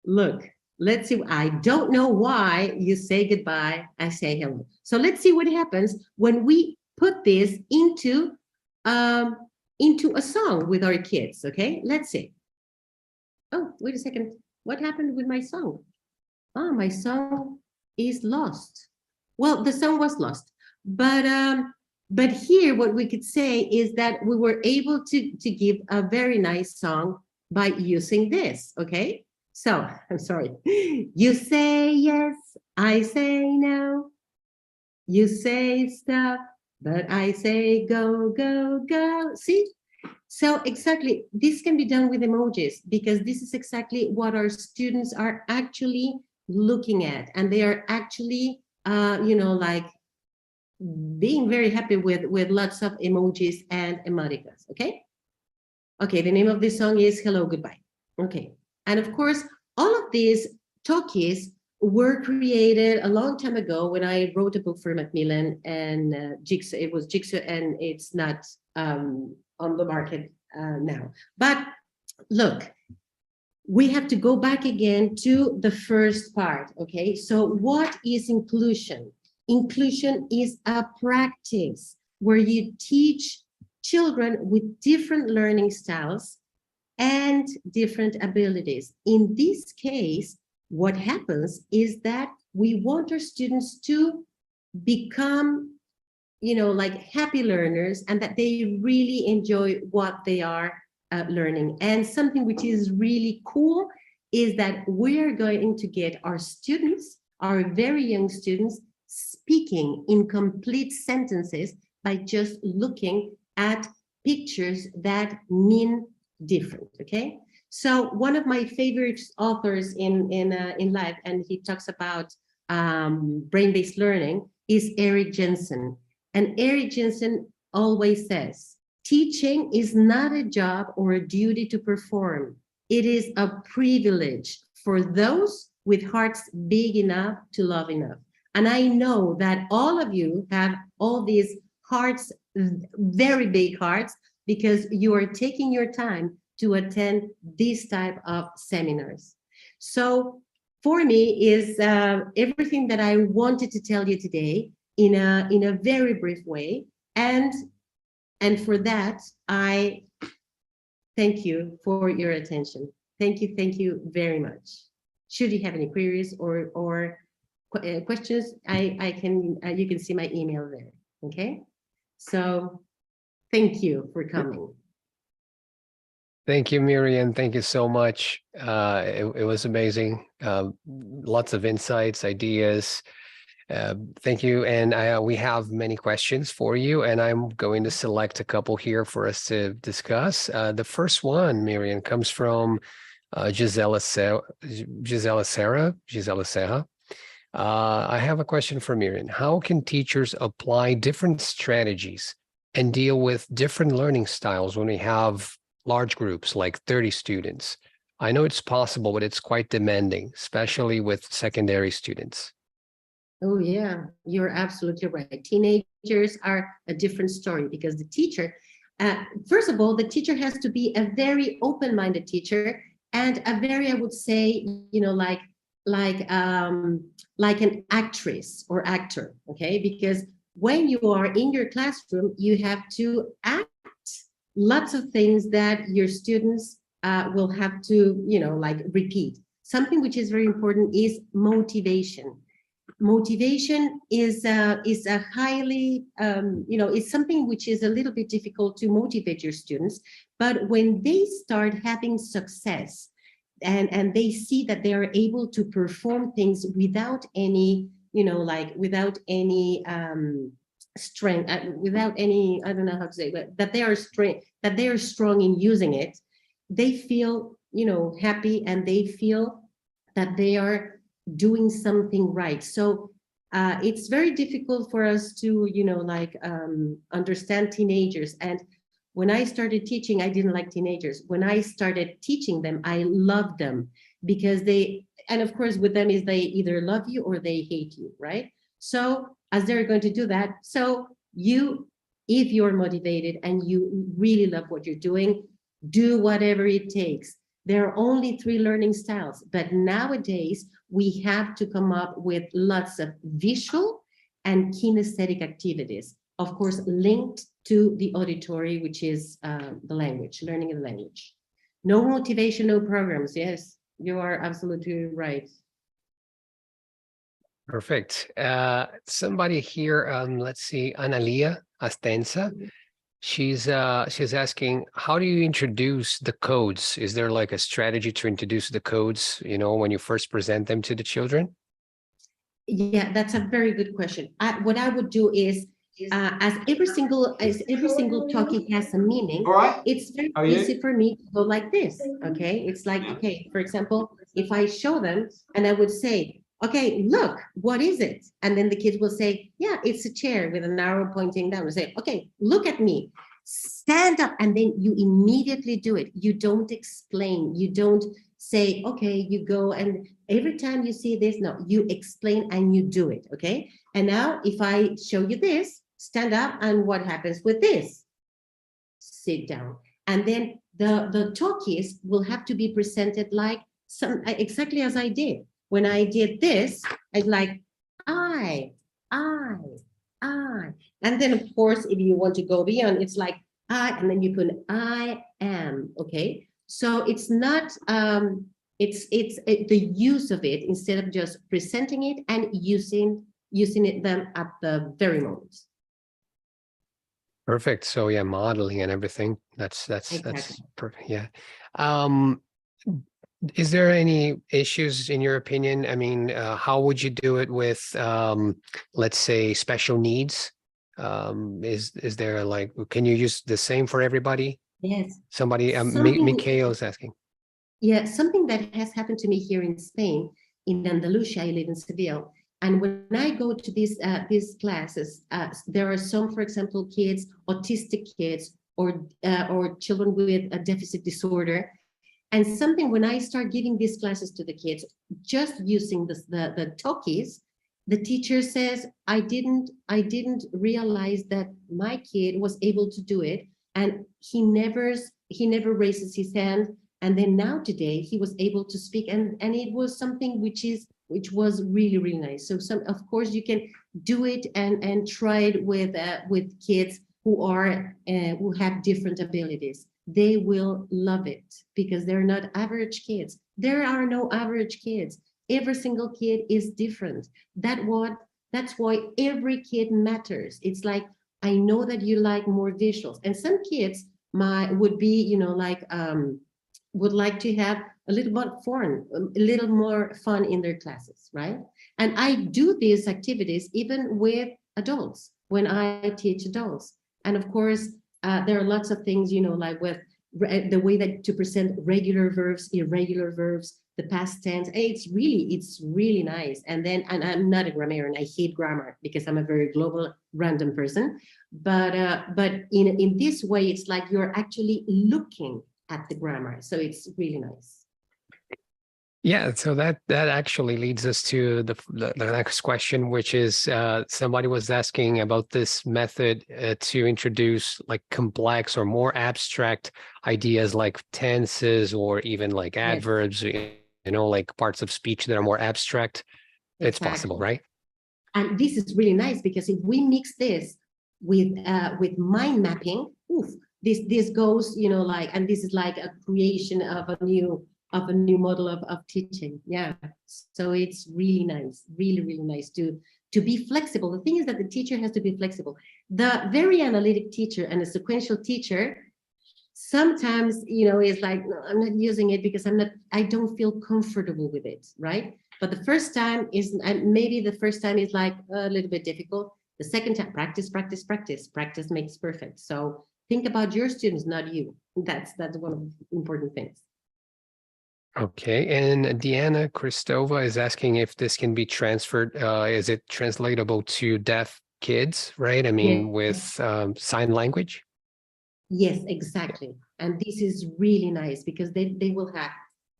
Look, let's see. I don't know why you say goodbye. I say hello. So let's see what happens when we put this um, into a song with our kids. Okay, let's see. Oh, wait a second. What happened with my song? Oh, my song is lost. Well, the song was lost, but here what we could say is that we were able to give a very nice song by using this. Okay, so I'm sorry. You say yes, I say no. You say stop, but I say go, go, go. See? So exactly, this can be done with emojis because this is exactly what our students are actually looking at, and they are actually, like being very happy with lots of emojis and emoticons. Okay, the name of this song is Hello Goodbye. Okay, and of course, all of these talkies were created a long time ago when I wrote a book for Macmillan and Jigsaw. It was Jigsaw, and it's not on the market now. But look, we have to go back again to the first part. Okay, so what is inclusion? Inclusion is a practice where you teach children with different learning styles and different abilities. In this case, what happens is that we want our students to become, like happy learners, and that they really enjoy what they are learning. And something which is really cool is that we are going to get our students, our very young students, speaking in complete sentences by just looking at pictures that mean different. Okay, so one of my favorite authors in life, and he talks about brain-based learning, is Eric Jensen. And Eric Jensen always says, teaching is not a job or a duty to perform. It is a privilege for those with hearts big enough to love enough. And I know that all of you have all these hearts, very big hearts, because you are taking your time to attend this type of seminars. So for me is everything that I wanted to tell you today in a very brief way. And for that, I thank you for your attention. Thank you very much. Should you have any queries or questions, I can you can see my email there. Okay, so thank you for coming. Thank you, Myriam. Thank you so much. It was amazing. Lots of insights, ideas. Thank you. And we have many questions for you, and I'm going to select a couple here for us to discuss. The first one, Myriam, comes from Gisela Serra. I have a question for Myriam. How can teachers apply different strategies and deal with different learning styles when we have large groups like 30 students? I know it's possible, but it's quite demanding, especially with secondary students. Oh, yeah, you're absolutely right. Teenagers are a different story because the teacher, first of all, the teacher has to be a very open-minded teacher and a very, I would say, like an actress or actor, okay? Because when you are in your classroom, you have to act lots of things that your students will have to, repeat. Something which is very important is motivation. Motivation is a highly, it's something which is a little bit difficult to motivate your students. But when they start having success and they see that they are able to perform things without any, without any strength, without any, I don't know how to say, but that they are strong in using it, they feel, happy, and they feel that they are doing something right. So it's very difficult for us to, understand teenagers. And when I started teaching, I didn't like teenagers. When I started teaching them, I loved them because and of course with them is they either love you or they hate you, right? So as they're going to do that, so if you're motivated and you really love what you're doing, do whatever it takes. There are only 3 learning styles, but nowadays we have to come up with lots of visual and kinesthetic activities, of course, linked to the auditory, which is the language, learning of the language. No motivation, no programs. Yes, you are absolutely right. Perfect. Somebody here, let's see, Analia Astenza. She's asking, how do you introduce the codes? Is there like a strategy to introduce the codes, when you first present them to the children? Yeah, that's a very good question. What I would do is, as every single talkie has a meaning, it's very easy for me to go like this. Okay, it's like, okay, for example, if I show them and I would say, okay, look, what is it? And then the kids will say, yeah, it's a chair with an arrow pointing down. And say, okay, look at me, stand up. And then you immediately do it. You don't explain. You don't say, okay, you go and every time you see this, no, you explain and you do it, okay? And now if I show you this, stand up, and what happens with this? Sit down. And then the talkies will have to be presented like exactly as I did. When I did this, I'd like, I. And then of course, if you want to go beyond, it's like, I, and then you put I am, okay? So it's not, it's the use of it instead of just presenting it and using them at the very moment. Perfect. So yeah, modeling and everything. That's perfect. Yeah. Is there any issues in your opinion? I mean, how would you do it with, let's say, special needs? Is there like, can you use the same for everybody? Yes. Somebody, Mikhail is asking. Yeah, something that has happened to me here in Spain, in Andalusia, I live in Seville. And when I go to these classes, there are some, for example, kids, autistic kids, or children with a deficit disorder. And something when I start giving these classes to the kids, just using the talkies, the teacher says, I didn't realize that my kid was able to do it, and he never raises his hand. And then now today he was able to speak, and it was something which was really, really nice. So of course you can do it and try it with kids who have different abilities. They will love it because they're not average kids. There are no average kids. Every single kid is different. That's why every kid matters. It's like, I know that you like more visuals, and some kids would be, would like to have a little more fun in their classes, right? And I do these activities even with adults when I teach adults. And of course, there are lots of things, like with the way that to present regular verbs, irregular verbs, the past tense. It's really nice. And I'm not a grammarian. I hate grammar because I'm a very global, random person. But in this way, it's like you're actually looking at the grammar. So it's really nice. Yeah, so that actually leads us to the next question, which is somebody was asking about this method to introduce like complex or more abstract ideas like tenses or even like adverbs, like parts of speech that are more abstract. Exactly. It's possible, right? And this is really nice because if we mix this with mind mapping, this goes, and this is like a creation of a new model of teaching. Yeah, so it's really nice, really nice to be flexible. The thing is that the teacher has to be flexible. The very analytic teacher and a sequential teacher sometimes, is like, no, I'm not using it because I don't feel comfortable with it, right? But the first time is, maybe the first time is like a little bit difficult. The second time, practice makes perfect. So think about your students, not you. That's one of the important things. Okay, and Deanna Christova is asking if this can be transferred. Is it translatable to deaf kids, right? I mean, with Yes, sign language? yes, exactly. And this is really nice because they will have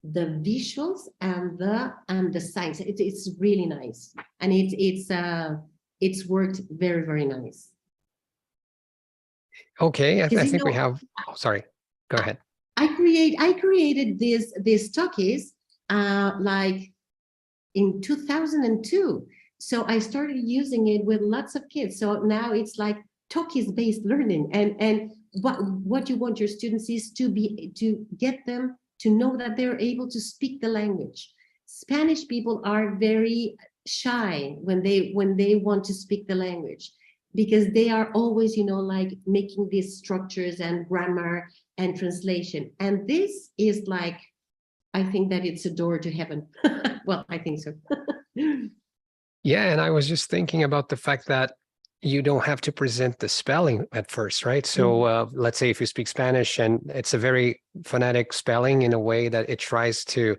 the visuals and the signs. It's really nice. And it's worked very, very nice. Okay, Because I think we have, oh, sorry, go ahead. I created these talkies like in 2002. So I started using it with lots of kids. So now it's like Talkies-based learning. And what you want your students is to get them to know that they're able to speak the language. Spanish people are very shy when they want to speak the language because they are always, like making these structures and grammar and translation. And this is like, I think that it's a door to heaven. Well, I think so. Yeah, and I was just thinking about the fact that you don't have to present the spelling at first, right? So let's say if you speak Spanish and it's a very phonetic spelling in a way that it tries to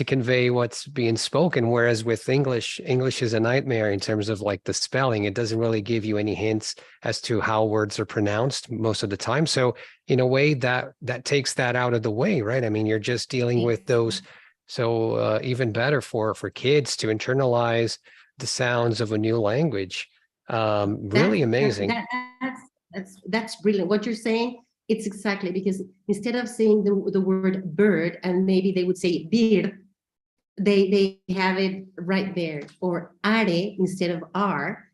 convey what's being spoken, whereas with English is a nightmare in terms of like the spelling. It doesn't really give you any hints as to how words are pronounced most of the time. So in a way that takes that out of the way, right? I mean, you're just dealing with those. So even better for kids to internalize the sounds of a new language. Really amazing. That's brilliant. What you're saying, it's exactly because instead of saying the word bird and maybe they would say bir, they have it right there, or are instead of are.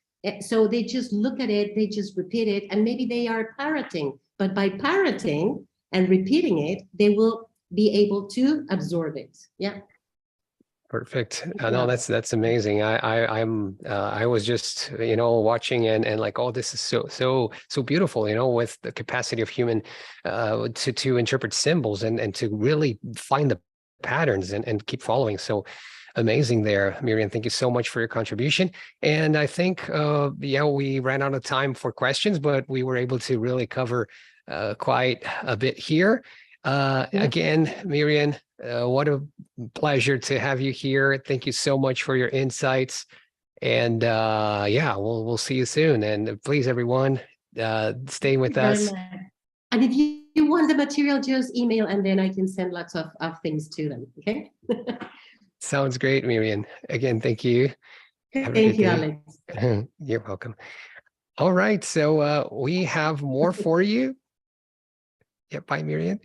So they just look at it, they just repeat it, and maybe they are parroting. But by parroting and repeating it, they will be able to absorb it. Yeah. Perfect. No, Yeah. that's amazing. I was just watching and like, oh, this is so beautiful. With the capacity of human to interpret symbols and to really find the patterns and keep following. So amazing there, Myriam. Thank you so much for your contribution. And I think yeah, we ran out of time for questions, but we were able to really cover quite a bit here. Again, Myriam, what a pleasure to have you here. Thank you so much for your insights. And yeah, we'll see you soon. And please, everyone, stay with us. And if you want the material, just email and then I can send lots of things to them. Okay. Sounds great, Myriam. Again, thank you. Have a Thank good you, day. Alex. You're welcome. All right. So we have more for you. Yeah, bye, Myriam.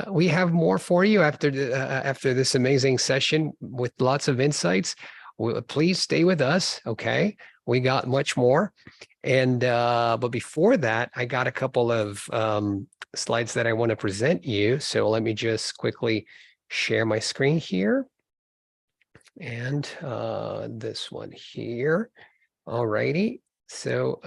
We have more for you after after this amazing session with lots of insights. Please stay with us, okay? We got much more, and but before that, I got a couple of slides that I want to present you. So let me just quickly share my screen here, and this one here. All righty. So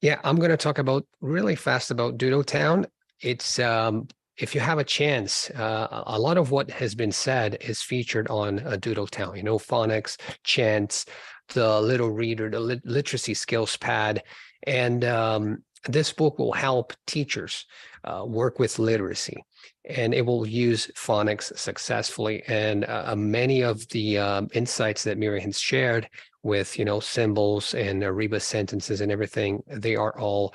yeah, I'm going to talk about really fast about Doodle Town. It's if you have a chance, a lot of what has been said is featured on Doodle Town. Phonics, chants, the little reader, the literacy skills pad, and this book will help teachers work with literacy, and it will use phonics successfully. And many of the insights that Myriam has shared with symbols and rebus sentences and everything, they are all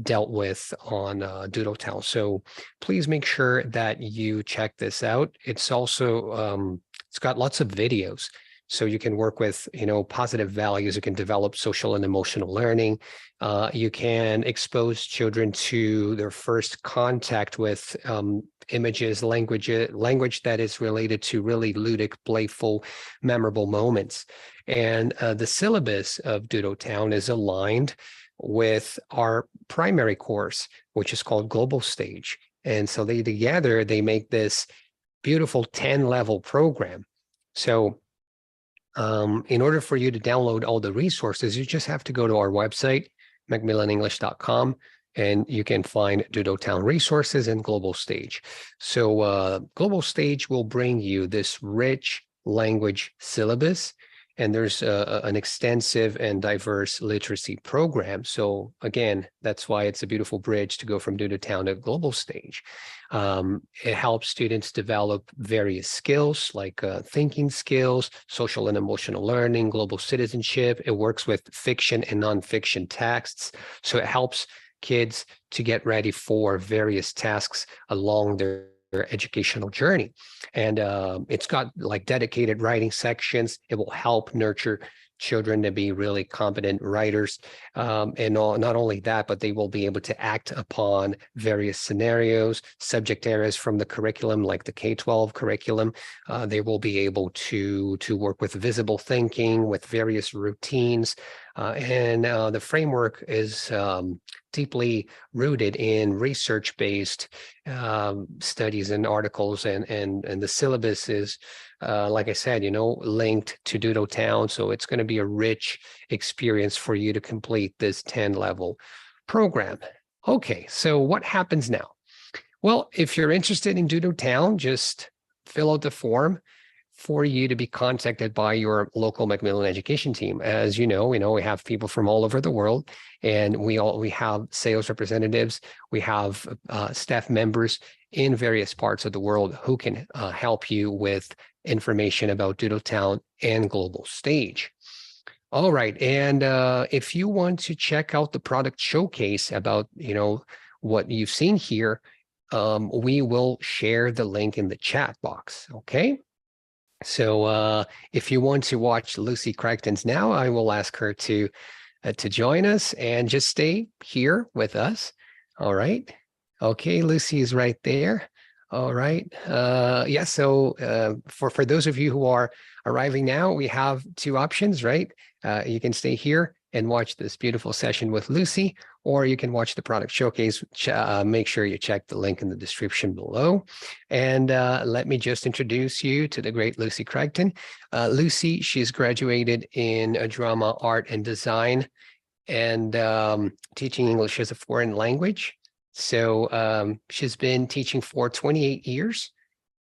dealt with on Doodle Town. So please make sure that you check this out. It's also it's got lots of videos, so you can work with positive values. You can develop social and emotional learning. You can expose children to their first contact with images, language that is related to really ludic, playful, memorable moments. And the syllabus of Doodle Town is aligned with our primary course, which is called Global Stage. And so they together, they make this beautiful 10-level program. So in order for you to download all the resources, you just have to go to our website, macmillanenglish.com, and you can find Doodle Town resources and Global Stage. So Global Stage will bring you this rich language syllabus, and there's an extensive and diverse literacy program. So again, that's why it's a beautiful bridge to go from Doodle Town to global stage. It helps students develop various skills like thinking skills, social and emotional learning, global citizenship. It works with fiction and nonfiction texts. So it helps kids to get ready for various tasks along their educational journey. And it's got like dedicated writing sections. It will help nurture children to be really competent writers. And not only that, but they will be able to act upon various scenarios, subject areas from the curriculum, like the K-12 curriculum. They will be able to work with visible thinking, with various routines. And the framework is deeply rooted in research-based studies and articles, and the syllabus is, like I said, linked to Doodle Town. So it's going to be a rich experience for you to complete this 10-level program. Okay, so what happens now? Well, if you're interested in Doodle Town, just fill out the form for you to be contacted by your local Macmillan education team. As you know, we have people from all over the world, and we have sales representatives, we have staff members in various parts of the world who can help you with information about Doodle Town and global stage. All right, and if you want to check out the product showcase about what you've seen here, we will share the link in the chat box. Okay. So if you want to watch Lucy Crichton's now, I will ask her to join us and just stay here with us. All right. Okay, Lucy is right there. All right. Yeah, so for those of you who are arriving now, we have two options, right? You can stay here and watch this beautiful session with Lucy, or you can watch the product showcase. Make sure you check the link in the description below. And let me just introduce you to the great Lucy Crichton. Lucy, she's graduated in drama, art, and design, and teaching English as a foreign language. So she's been teaching for 28 years.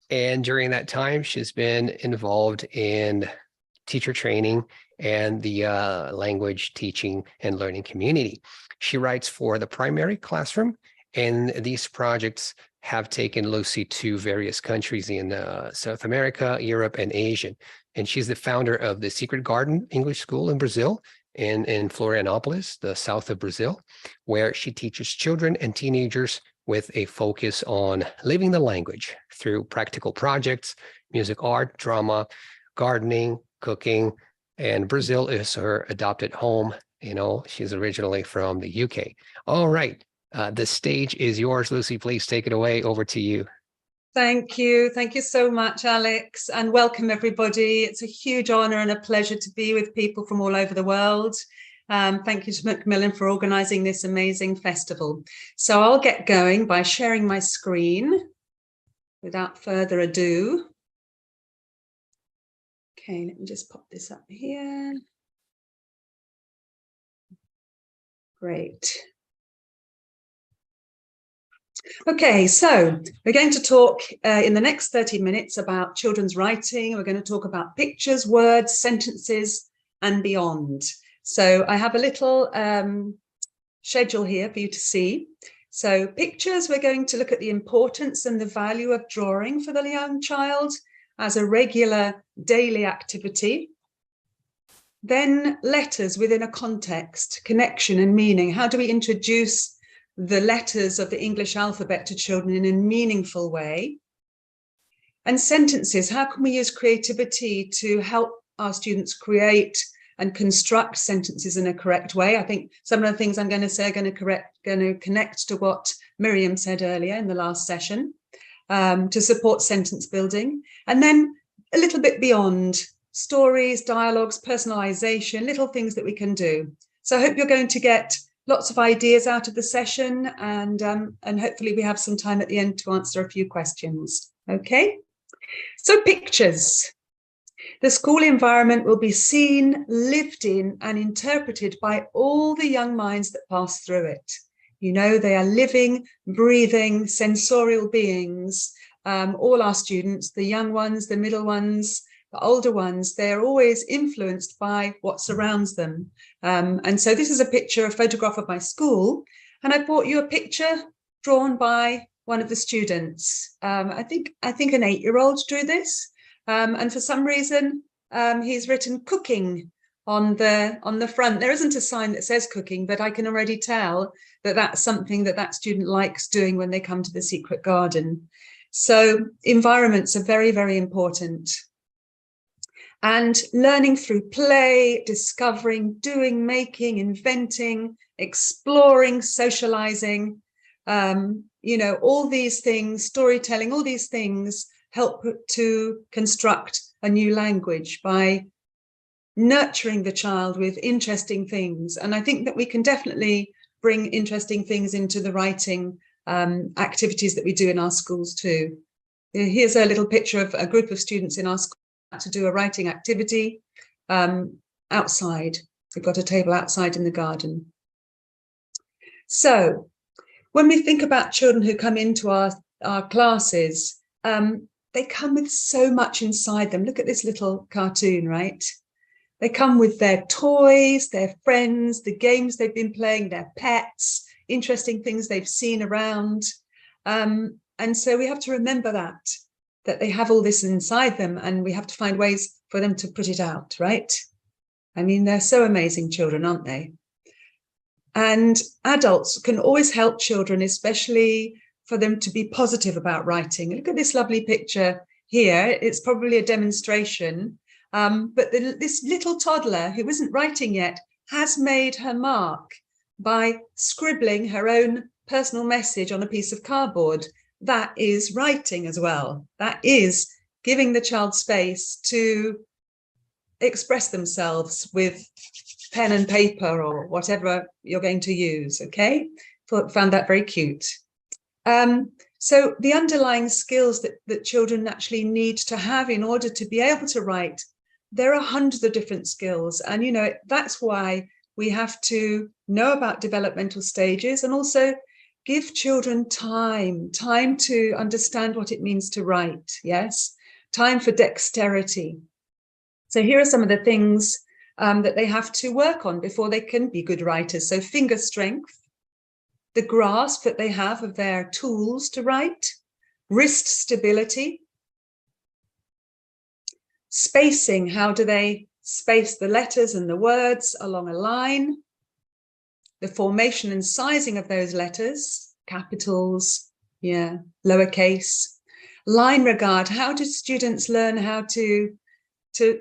And during that time, she's been involved in teacher training and the language teaching and learning community. She writes for the primary classroom, and these projects have taken Lucy to various countries in South America, Europe, and Asia. And she's the founder of the Secret Garden English School in Brazil, in Florianópolis, the south of Brazil, where she teaches children and teenagers with a focus on living the language through practical projects, music, art, drama, gardening, cooking, and Brazil is her adopted home. She's originally from the UK. All right, the stage is yours, Lucy. Please take it away. Over to you. Thank you. Thank you so much, Alex, and welcome everybody. It's a huge honor and a pleasure to be with people from all over the world. Thank you to Macmillan for organizing this amazing festival. So I'll get going by sharing my screen without further ado. Okay, let me just pop this up here. Great. Okay, so we're going to talk in the next 30 minutes about children's writing. We're going to talk about pictures, words, sentences, and beyond. So I have a little schedule here for you to see. So pictures, we're going to look at the importance and the value of drawing for the young child as a regular daily activity. Then letters within a context, connection and meaning. How do we introduce the letters of the English alphabet to children in a meaningful way? And sentences, how can we use creativity to help our students create and construct sentences in a correct way? I think some of the things I'm going to say are going to connect to what Myriam said earlier in the last session, to support sentence building. And then a little bit beyond, stories, dialogues, personalization, little things that we can do. So I hope you're going to get lots of ideas out of the session, and hopefully we have some time at the end to answer a few questions. Okay, so pictures. The school environment will be seen, lived in, and interpreted by all the young minds that pass through it. They are living, breathing, sensorial beings, all our students, the young ones, the middle ones, the older ones, they're always influenced by what surrounds them. And so this is a picture, a photograph of my school, and I brought you a picture drawn by one of the students. I think an 8-year-old drew this, and for some reason he's written cooking on the front. There isn't a sign that says cooking, but I can already tell that that's something that student likes doing when they come to the secret garden. So environments are very, very important. And learning through play, discovering, doing, making, inventing, exploring, socializing, all these things, storytelling, all these things help to construct a new language by nurturing the child with interesting things. And I think that we can definitely bring interesting things into the writing activities that we do in our schools too. Here's a little picture of a group of students in our school to do a writing activity outside. We've got a table outside in the garden. So when we think about children who come into our classes, they come with so much inside them. Look at this little cartoon, right? They come with their toys, their friends, the games they've been playing, their pets, interesting things they've seen around. And so we have to remember that they have all this inside them, and we have to find ways for them to put it out, right? I mean, they're so amazing, children, aren't they? And adults can always help children, especially for them to be positive about writing. Look at this lovely picture here. It's probably a demonstration, but this little toddler who isn't writing yet has made her mark by scribbling her own personal message on a piece of cardboard. That is writing as well. That is giving the child space to express themselves with pen and paper or whatever you're going to use, okay? Found that very cute. So the underlying skills that children actually need to have in order to be able to write, there are hundreds of different skills. And, that's why we have to know about developmental stages and also give children time to understand what it means to write, yes? Time for dexterity. So here are some of the things that they have to work on before they can be good writers. So finger strength, the grasp that they have of their tools to write, wrist stability, spacing, how do they space the letters and the words along a line, the formation and sizing of those letters, capitals, lowercase, line regard, how do students learn how to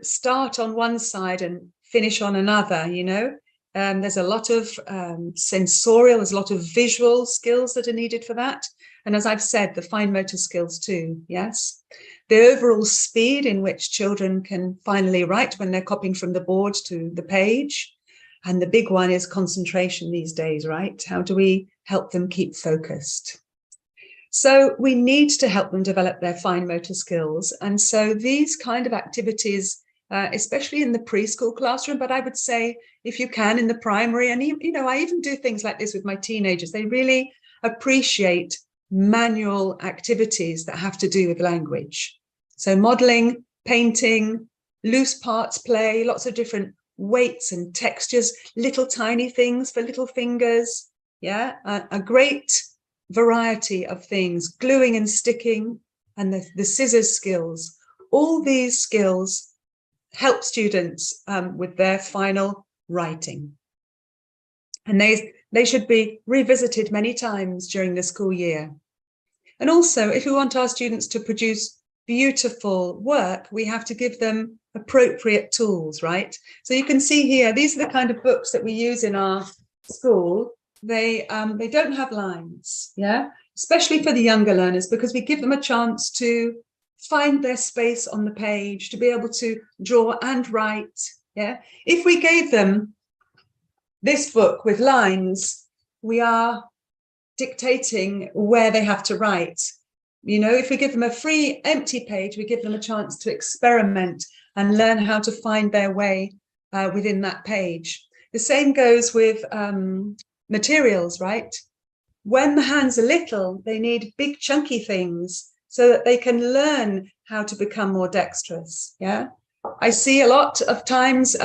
start on one side and finish on another, there's a lot of sensorial, there's a lot of visual skills that are needed for that. And as I've said, the fine motor skills too, yes. The overall speed in which children can finally write when they're copying from the board to the page. And the big one is concentration these days, right? How do we help them keep focused? So we need to help them develop their fine motor skills. And so these kind of activities, especially in the preschool classroom, but I would say if you can in the primary, and I even do things like this with my teenagers, they really appreciate manual activities that have to do with language. So modeling, painting, loose parts play, lots of different weights and textures, little tiny things for little fingers. Yeah, a great variety of things, gluing and sticking, and the scissors skills. All these skills help students with their final writing. And they should be revisited many times during the school year. And also, if we want our students to produce beautiful work, we have to give them appropriate tools, right? So you can see here, these are the kind of books that we use in our school. They don't have lines, yeah, especially for the younger learners, because we give them a chance to find their space on the page, to be able to draw and write, yeah. If we gave them this book with lines, we are dictating where they have to write. If we give them a free empty page, we give them a chance to experiment and learn how to find their way within that page. The same goes with materials, right? When the hands are little, they need big chunky things so that they can learn how to become more dexterous, yeah? I see a lot of times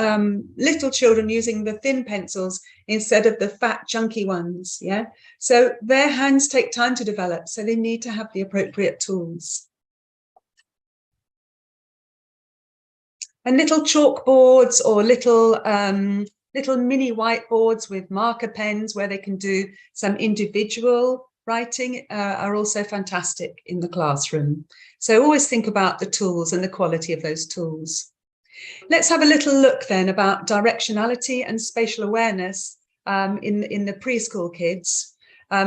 little children using the thin pencils instead of the fat, chunky ones. Yeah. So their hands take time to develop, so they need to have the appropriate tools. And little chalkboards or little mini whiteboards with marker pens where they can do some individual writing are also fantastic in the classroom. So always think about the tools and the quality of those tools. Let's have a little look then about directionality and spatial awareness in the preschool kids.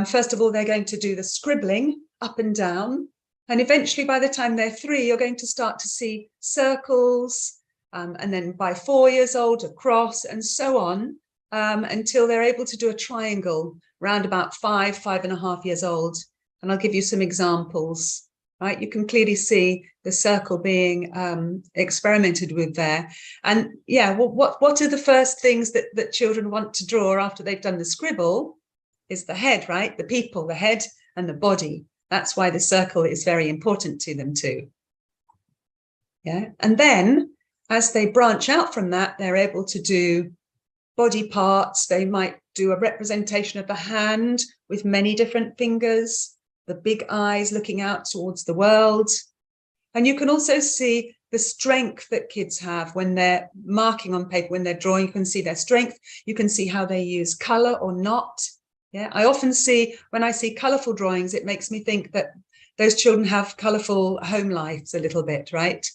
First of all, they're going to do the scribbling up and down. And eventually, by the time they're 3, you're going to start to see circles, and then by 4 years old, a cross, and so on, until they're able to do a triangle round about 5.5 years old. And I'll give you some examples, right? You can clearly see the circle being experimented with there. And yeah, what are the first things that children want to draw after they've done the scribble? Is the head, right? The people, the head and the body. That's why the circle is very important to them too. Yeah, and then as they branch out from that, they're able to do body parts. They might do a representation of the hand with many different fingers, the big eyes looking out towards the world. And you can also see the strength that kids have when they're marking on paper, when they're drawing. You can see their strength. You can see how they use color or not. Yeah, I often see, when I see colorful drawings, it makes me think that those children have colorful home lives a little bit, right?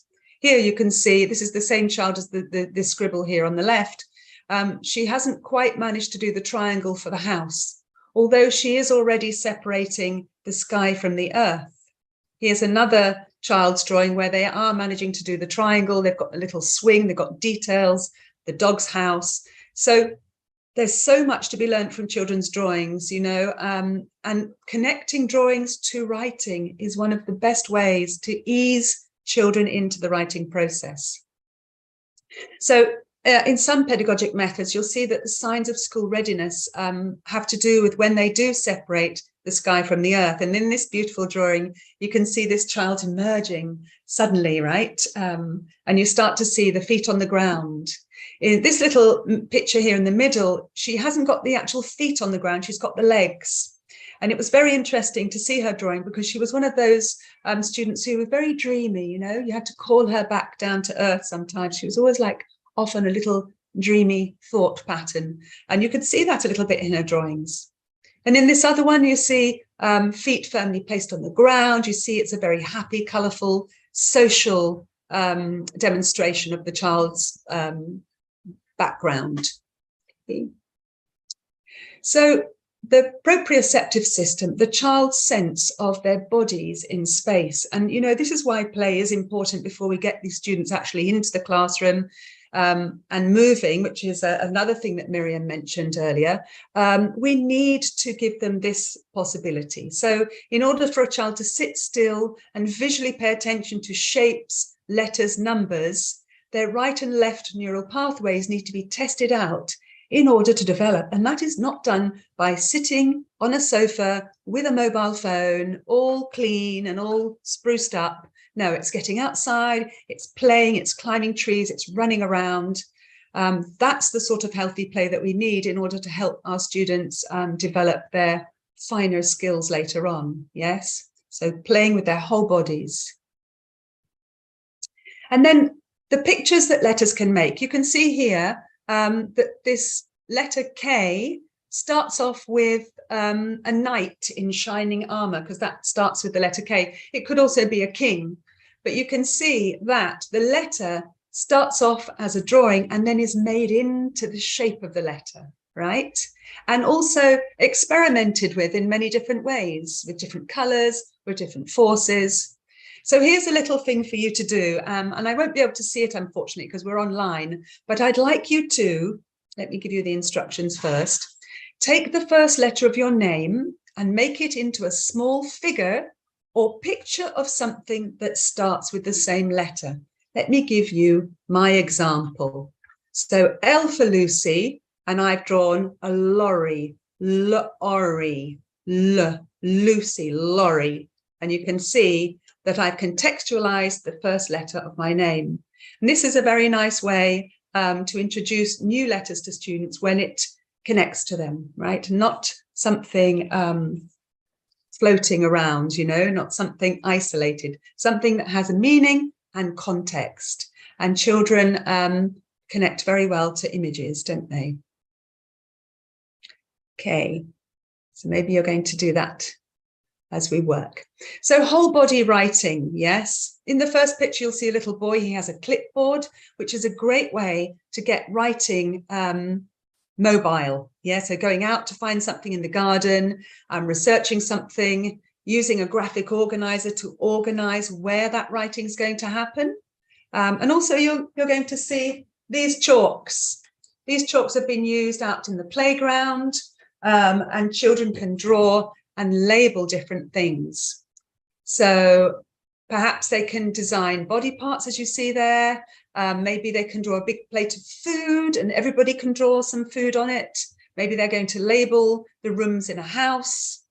Here you can see, this is the same child as the scribble here on the left. She hasn't quite managed to do the triangle for the house, although she is already separating the sky from the earth. Here's another child's drawing where they are managing to do the triangle. They've got a little swing, they've got details, the dog's house. So there's so much to be learned from children's drawings, you know, and connecting drawings to writing is one of the best ways to ease children into the writing process. So in some pedagogic methods, you'll see that the signs of school readiness have to do with when they do separate the sky from the earth. And in this beautiful drawing, you can see this child emerging suddenly, right? And you start to see the feet on the ground. In this little picture here in the middle, she hasn't got the actual feet on the ground, she's got the legs. And it was very interesting to see her drawing because she was one of those students who were very dreamy, you know, you had to call her back down to earth sometimes. She was always like off on a little dreamy thought pattern. And you could see that a little bit in her drawings. And in this other one, you see feet firmly placed on the ground. You see it's a very happy, colourful, social demonstration of the child's background. So the proprioceptive system, the child's sense of their bodies in space. And, you know, this is why play is important before we get these students actually into the classroom and moving, which is another thing that Myriam mentioned earlier. We need to give them this possibility. So in order for a child to sit still and visually pay attention to shapes, letters, numbers, their right and left neural pathways need to be tested out in order to develop. And that is not done by sitting on a sofa with a mobile phone, all clean and all spruced up. No, it's getting outside, it's playing, it's climbing trees, it's running around. That's the sort of healthy play that we need in order to help our students develop their finer skills later on. Yes, so playing with their whole bodies. And then the pictures that letters can make. You can see here that this letter K starts off with a knight in shining armor, because that starts with the letter K. It could also be a king, but you can see that the letter starts off as a drawing and then is made into the shape of the letter, right? And also experimented with in many different ways, with different colors, with different forces. So here's a little thing for you to do, and I won't be able to see it, unfortunately, because we're online, but I'd like you to, let me give you the instructions first, take the first letter of your name and make it into a small figure or picture of something that starts with the same letter. Let me give you my example. So L for Lucy, and I've drawn a lorry, Lucy, lorry, and you can see that I've contextualized the first letter of my name. And this is a very nice way to introduce new letters to students when it connects to them, right? Not something floating around, you know, not something isolated, something that has a meaning and context. And children connect very well to images, don't they? Okay, so maybe you're going to do that as we work. So whole body writing, yes. In the first picture, you'll see a little boy. He has a clipboard, which is a great way to get writing mobile. Yeah, so going out to find something in the garden, researching something, using a graphic organizer to organize where that writing is going to happen. And also you're going to see these chalks. These chalks have been used out in the playground, and children can draw and label different things. So perhaps they can design body parts, as you see there. Maybe they can draw a big plate of food and everybody can draw some food on it. Maybe they're going to label the rooms in a house.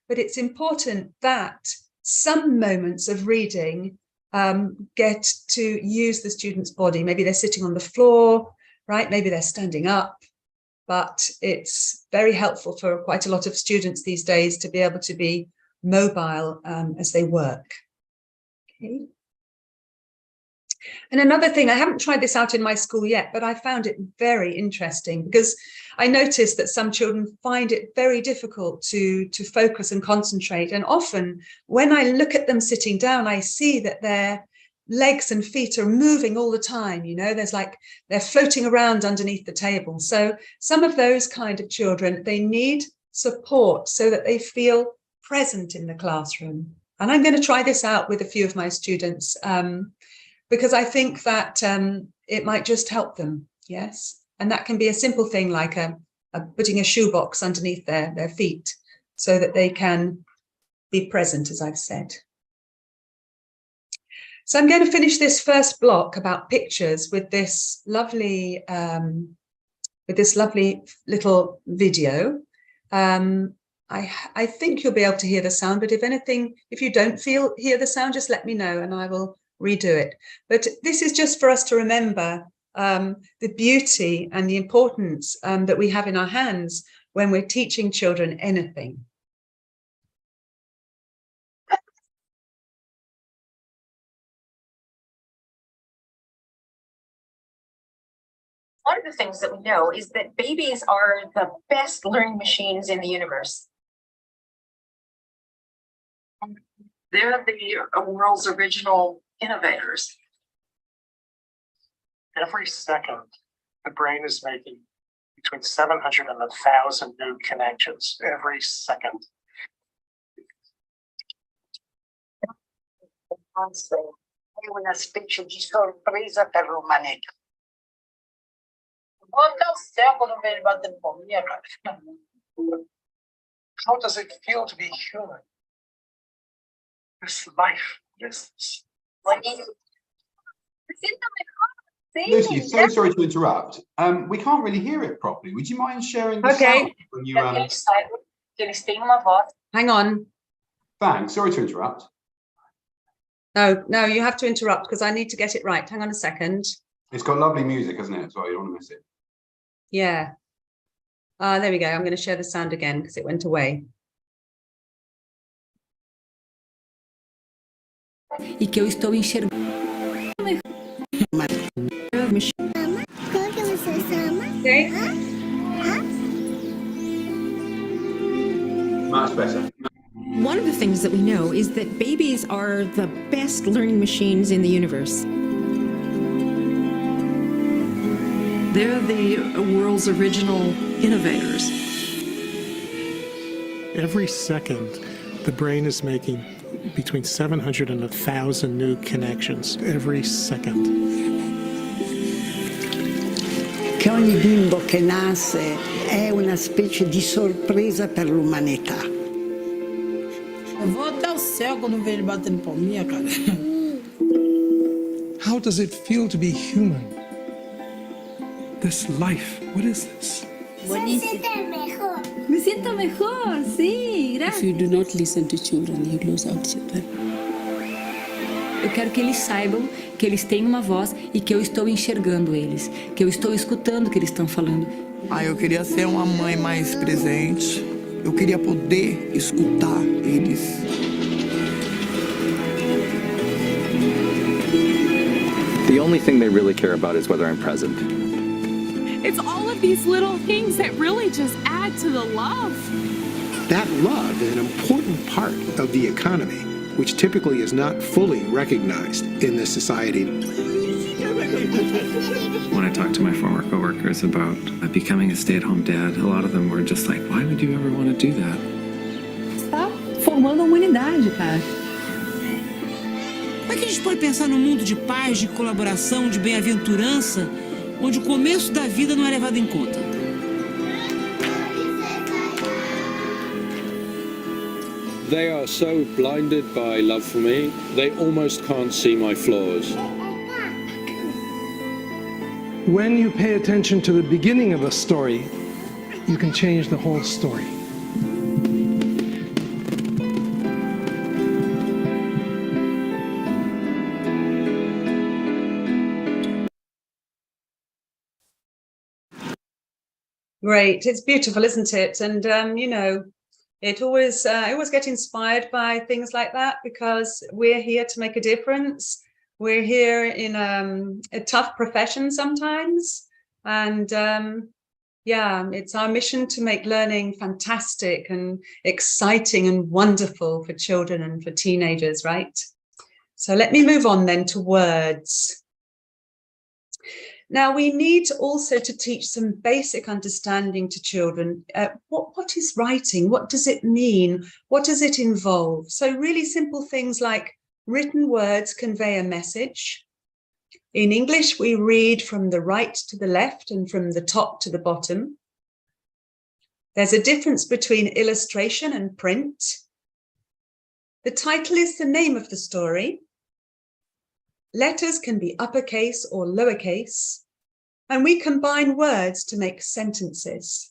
But it's important that some moments of reading get to use the student's body. Maybe they're sitting on the floor, right? Maybe they're standing up. But it's very helpful for quite a lot of students these days to be able to be mobile as they work. Okay. And another thing, I haven't tried this out in my school yet, but I found it very interesting because I noticed that some children find it very difficult to focus and concentrate. And often when I look at them sitting down, I see that their legs and feet are moving all the time. You know, there's like they're floating around underneath the table. So some of those kind of children, they need support so that they feel present in the classroom. And I'm going to try this out with a few of my students because I think that it might just help them. Yes. And that can be a simple thing like putting a shoebox underneath their feet so that they can be present, as I've said. So I'm going to finish this first block about pictures with this lovely little video. I think you'll be able to hear the sound, but if you don't hear the sound, just let me know and I will redo it. But this is just for us to remember the beauty and the importance that we have in our hands when we're teaching children anything. One of the things that we know is that babies are the best learning machines in the universe. They're the world's original innovators. Every second, the brain is making between 700 and 1,000 new connections every second. È una specie di sorpresa per l'umanità. How does it feel to be human? This life, this. Lucy, so sorry to interrupt. We can't really hear it properly. Would you mind sharing the sound when you Hang on. Thanks. Sorry to interrupt. No, you have to interrupt because I need to get it right. Hang on a second. It's got lovely music, hasn't it? So you don't want to miss it. Yeah. There we go. I'm going to share the sound again because it went away. E que eu estou enxergando. Okay. Much better. One of the things that we know is that babies are the best learning machines in the universe. They're the world's original innovators. Every second, the brain is making between 700 and 1,000 new connections every second. Che ogni bimbo che nasce è una specie di sorpresa per l'umanità. Vou até o céu quando vejo ele batendo palminha, cara. How does it feel to be human? This life, what is this? Me siento mejor, sí, gracias. If you do not listen to children, you lose out children. Eu quero que eles saibam que eles têm uma voz e que eu estou enxergando eles, que eu estou escutando o que eles estão falando. Eu queria ser uma mãe mais presente. Eu queria poder escutar eles. The only thing they really care about is whether I'm present. It's all of these little things that really just add to the love. That love is an important part of the economy, which typically is not fully recognized in this society. When I talked to my former coworkers about becoming a stay-at-home dad, a lot of them were just like, why would you ever want to do that? Está formando a humanidade, cara. Como é que a gente pode pensar num mundo de paz, de colaboração, de bem-aventurança, onde o começo da vida não é levado em conta? They are so blinded by love for me, they almost can't see my flaws. When you pay attention to the beginning of a story, you can change the whole story. Great, it's beautiful, isn't it? And you know, I always get inspired by things like that, because we're here to make a difference. We're here in a tough profession sometimes, and yeah, it's our mission to make learning fantastic and exciting and wonderful for children and for teenagers, right? So let me move on then to words. Now, we need also to teach some basic understanding to children. What is writing? What does it mean? What does it involve? So really simple things like written words convey a message. In English, we read from the right to the left and from the top to the bottom. There's a difference between illustration and print. The title is the name of the story. Letters can be uppercase or lowercase, and we combine words to make sentences.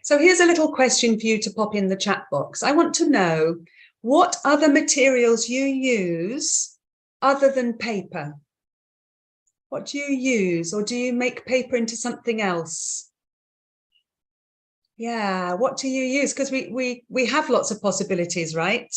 So here's a little question for you to pop in the chat box. I want to know what other materials you use other than paper. What do you use, or do you make paper into something else? Yeah, what do you use? Because we have lots of possibilities, right?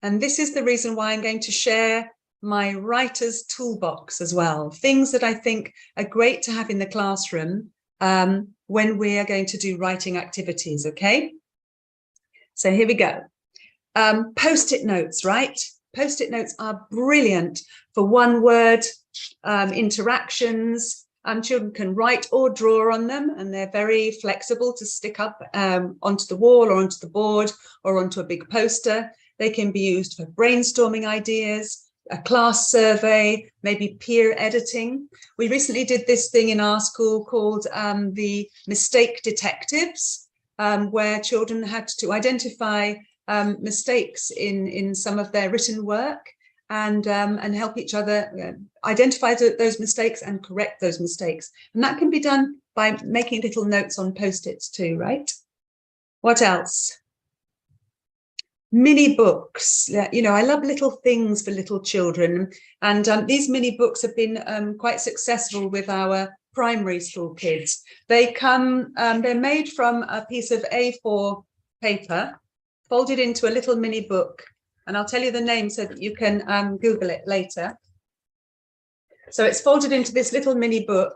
And this is the reason why I'm going to share my writer's toolbox as well. Things that I think are great to have in the classroom when we are going to do writing activities, okay? So here we go. Post-it notes, right? Post-it notes are brilliant for one-word interactions. Children can write or draw on them, and they're very flexible to stick up onto the wall or onto the board or onto a big poster. They can be used for brainstorming ideas, a class survey, maybe peer editing. We recently did this thing in our school called the mistake detectives, where children had to identify mistakes in some of their written work and help each other identify those mistakes and correct those mistakes. And that can be done by making little notes on Post-its too, right? What else? Mini books. You know, I love little things for little children, and these mini books have been quite successful with our primary school kids. They come, they're made from a piece of A4 paper, folded into a little mini book, and I'll tell you the name so that you can Google it later. So it's folded into this little mini book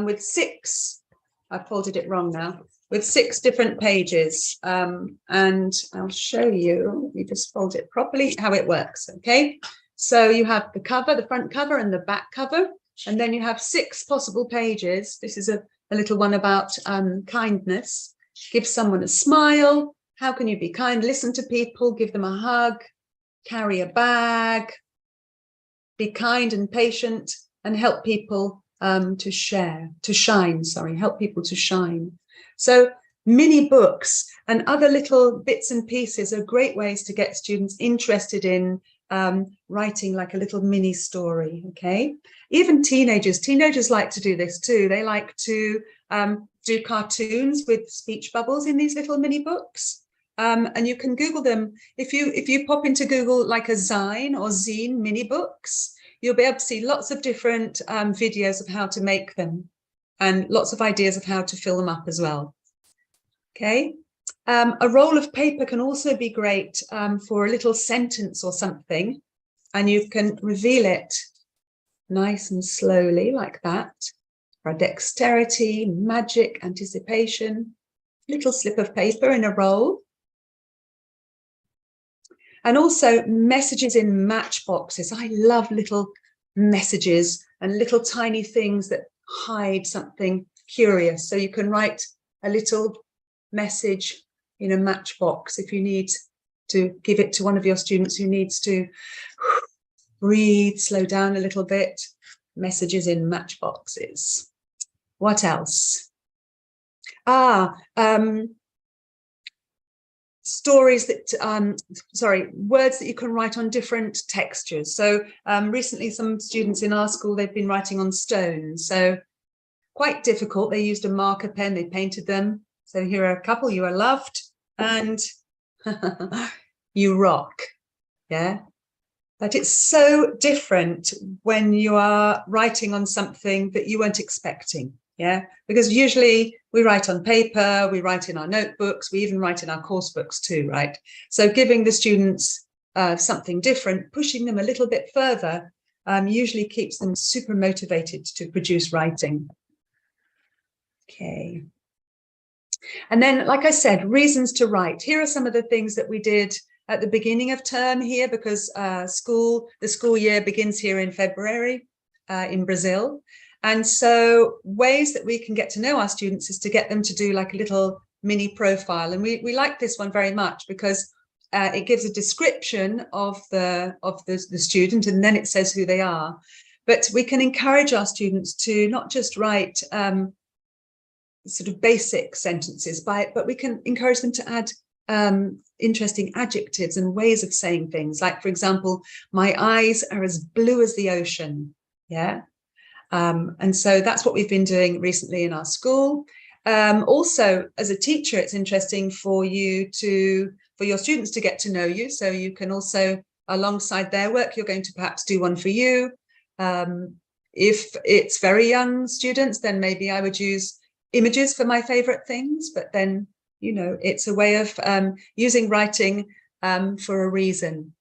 with six, I've folded it wrong now, with 6 different pages, and I'll show you, let me just fold it properly, how it works, okay? So you have the cover, the front cover and the back cover, and then you have 6 possible pages. This is a little one about kindness. Give someone a smile. How can you be kind? Listen to people, give them a hug, carry a bag, be kind and patient, and help people help people to shine. So mini books and other little bits and pieces are great ways to get students interested in writing like a little mini story, okay? Even teenagers like to do this too. They like to do cartoons with speech bubbles in these little mini books. And you can Google them. If you pop into Google like a zine or zine mini books, you'll be able to see lots of different videos of how to make them and lots of ideas of how to fill them up as well. Okay. A roll of paper can also be great for a little sentence or something, and you can reveal it nice and slowly like that. For dexterity, magic, anticipation, little slip of paper in a roll. And also messages in matchboxes. I love little messages and little tiny things that hide something curious. So you can write a little message in a matchbox if you need to give it to one of your students who needs to breathe, slow down a little bit. Messages in matchboxes. What else? Stories that, words that you can write on different textures. So recently some students in our school, they've been writing on stones. So quite difficult. They used a marker pen, they painted them. So here are a couple. You are loved and you rock. Yeah. But it's so different when you are writing on something that you weren't expecting. Yeah, because usually we write on paper, we write in our notebooks, we even write in our course books too, right? So giving the students something different, pushing them a little bit further, usually keeps them super motivated to produce writing. Okay. And then, like I said, reasons to write. Here are some of the things that we did at the beginning of term here, because the school year begins here in February in Brazil. And so ways that we can get to know our students is to get them to do like a little mini profile. And we like this one very much because it gives a description of the student, and then it says who they are. But we can encourage our students to not just write sort of basic sentences, but we can encourage them to add interesting adjectives and ways of saying things. Like, for example, my eyes are as blue as the ocean. Yeah. And so that's what we've been doing recently in our school. Also, as a teacher, it's interesting for your students to get to know you. So you can also, alongside their work, you're going to perhaps do one for you. If it's very young students, then maybe I would use images for my favorite things, but then, you know, it's a way of using writing for a reason.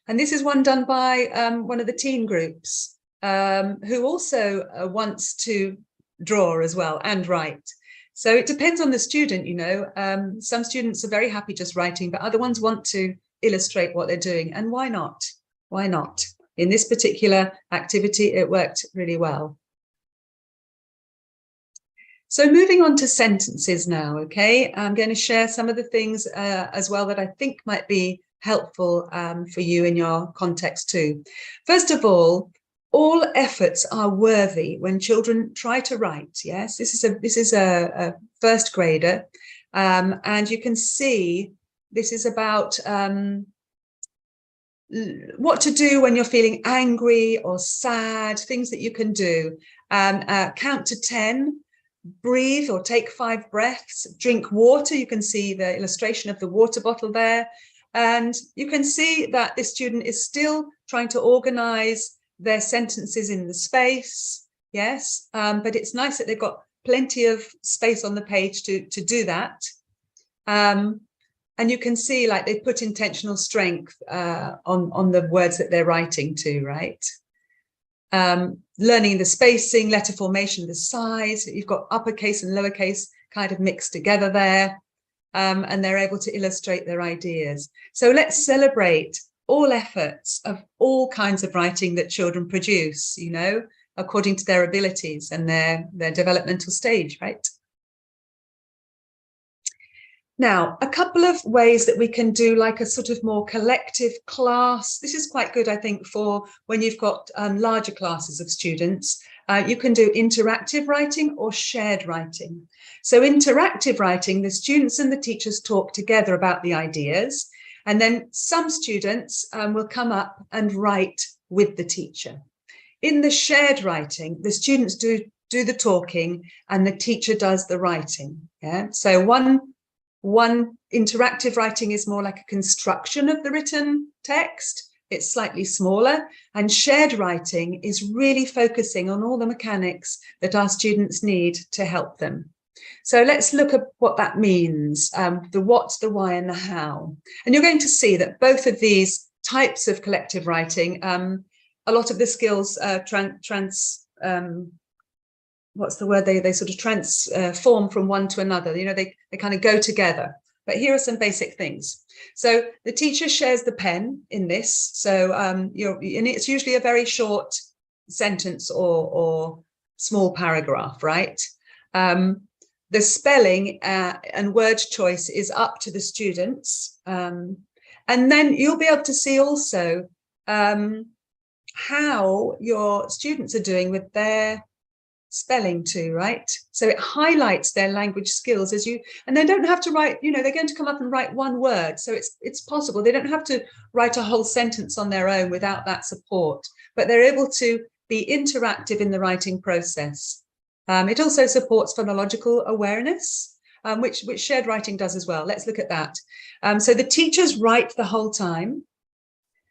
And this is one done by one of the teen groups. Who also wants to draw as well and write. So it depends on the student, you know. Some students are very happy just writing, but other ones want to illustrate what they're doing. And why not? Why not? In this particular activity, it worked really well. So moving on to sentences now, okay? I'm going to share some of the things as well that I think might be helpful for you in your context too. First of all efforts are worthy when children try to write. Yes, this is a first grader, and you can see this is about what to do when you're feeling angry or sad, things that you can do. Count to 10, breathe or take 5 breaths, drink water. You can see the illustration of the water bottle there, and you can see that this student is still trying to organize their sentences in the space. Yes, but it's nice that they've got plenty of space on the page to do that. And you can see like they put intentional strength on the words that they're writing to, right? Learning the spacing, letter formation, the size. You've got uppercase and lowercase kind of mixed together there, and they're able to illustrate their ideas. So let's celebrate all efforts of all kinds of writing that children produce, you know, according to their abilities and their developmental stage, right? Now, a couple of ways that we can do like a sort of more collective class. This is quite good, I think, for when you've got larger classes of students. You can do interactive writing or shared writing. So interactive writing, the students and the teachers talk together about the ideas. And then some students will come up and write with the teacher. In the shared writing, the students do the talking and the teacher does the writing. Yeah. So one One, interactive writing is more like a construction of the written text. It's slightly smaller, and shared writing is really focusing on all the mechanics that our students need to help them. So let's look at what that means, the what, the why, and the how. And you're going to see that both of these types of collective writing, a lot of the skills what's the word, they sort of transform from one to another, you know, they kind of go together. But here are some basic things. So the teacher shares the pen in this. So and it's usually a very short sentence or small paragraph, right? The spelling and word choice is up to the students. And then you'll be able to see also how your students are doing with their spelling too, right? So it highlights their language skills and they don't have to write, you know, they're going to come up and write one word. So it's possible. They don't have to write a whole sentence on their own without that support, but they're able to be interactive in the writing process. It also supports phonological awareness, which shared writing does as well. Let's look at that. So the teachers write the whole time.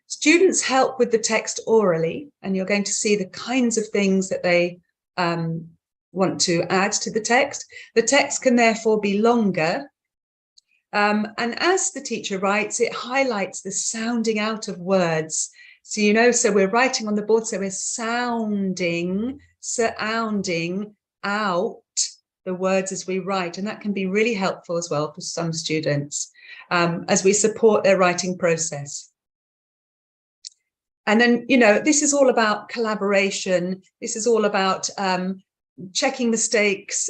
Students help with the text orally, and you're going to see the kinds of things that they want to add to the text. The text can therefore be longer. And as the teacher writes, it highlights the sounding out of words. So, you know, so we're writing on the board, so we're sounding out the words as we write. And that can be really helpful as well for some students as we support their writing process. And then, you know, this is all about collaboration. This is all about checking mistakes,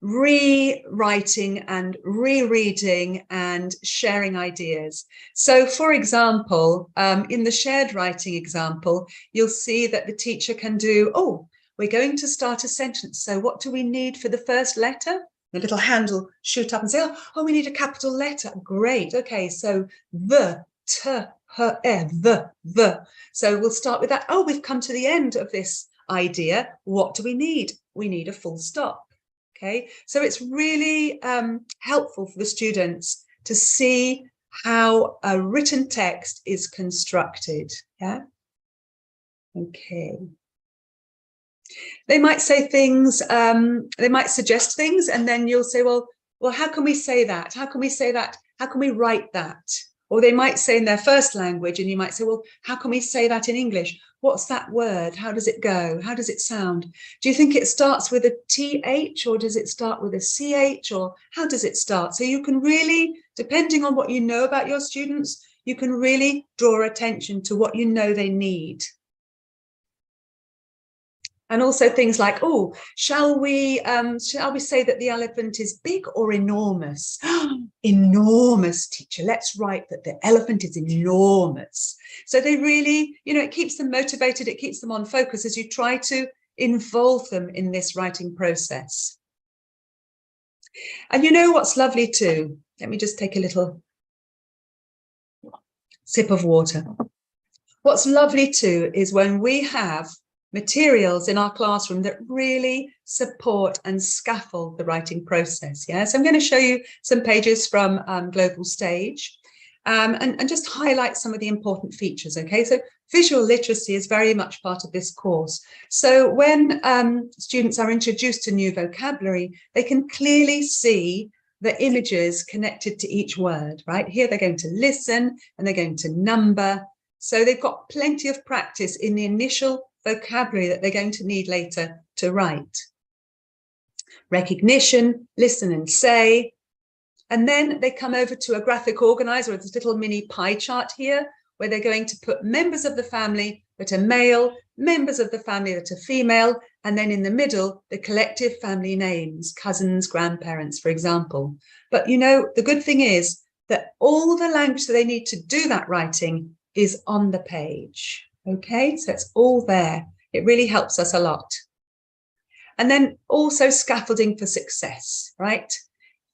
rewriting and rereading and sharing ideas. So, for example, in the shared writing example, you'll see that the teacher can do, oh, we're going to start a sentence. So what do we need for the first letter? The little hand will shoot up and say, oh, we need a capital letter. Great. Okay, so the, t, her, the. So we'll start with that. Oh, we've come to the end of this idea. What do we need? We need a full stop. Okay, so it's really helpful for the students to see how a written text is constructed. Yeah. Okay. They might say things, they might suggest things, and then you'll say, well, how can we say that? How can we say that? How can we write that? Or they might say in their first language, and you might say, well, how can we say that in English? What's that word? How does it go? How does it sound? Do you think it starts with a TH, or does it start with a CH, or how does it start? So you can really, depending on what you know about your students, you can really draw attention to what you know they need. And also things like, oh, shall we say that the elephant is big or enormous? Enormous, teacher. Let's write that the elephant is enormous. So they really, you know, it keeps them motivated. It keeps them on focus as you try to involve them in this writing process. And you know what's lovely too? Let me just take a little sip of water. What's lovely too is when we have materials in our classroom that really support and scaffold the writing process. Yeah, so I'm going to show you some pages from Global Stage and just highlight some of the important features. Okay, so visual literacy is very much part of this course. So when students are introduced to new vocabulary, they can clearly see the images connected to each word, right? Here they're going to listen and they're going to number. So they've got plenty of practice in the initial vocabulary that they're going to need later to write. Recognition, listen and say. And then they come over to a graphic organizer with this little mini pie chart here, where they're going to put members of the family that are male, members of the family that are female, and then in the middle, the collective family names, cousins, grandparents, for example. But you know, the good thing is that all the language that they need to do that writing is on the page. Okay, so it's all there. It really helps us a lot. And then also scaffolding for success, right?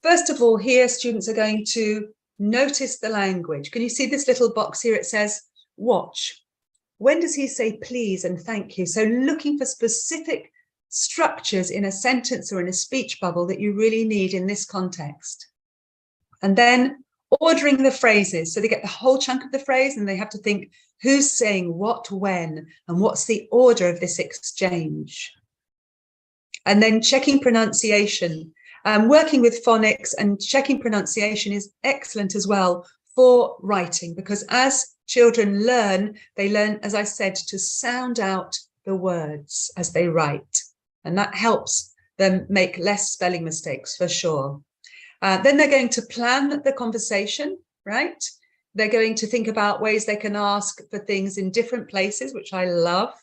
First of all, here students are going to notice the language. Can you see this little box here? It says, watch. When does he say please and thank you? So looking for specific structures in a sentence or in a speech bubble that you really need in this context. And then ordering the phrases. So they get the whole chunk of the phrase and they have to think who's saying what, when, and what's the order of this exchange. And then checking pronunciation. Working with phonics and checking pronunciation is excellent as well for writing, because as children learn, they learn, as I said, to sound out the words as they write. And that helps them make less spelling mistakes for sure. Then they're going to plan the conversation, right? They're going to think about ways they can ask for things in different places, which I love,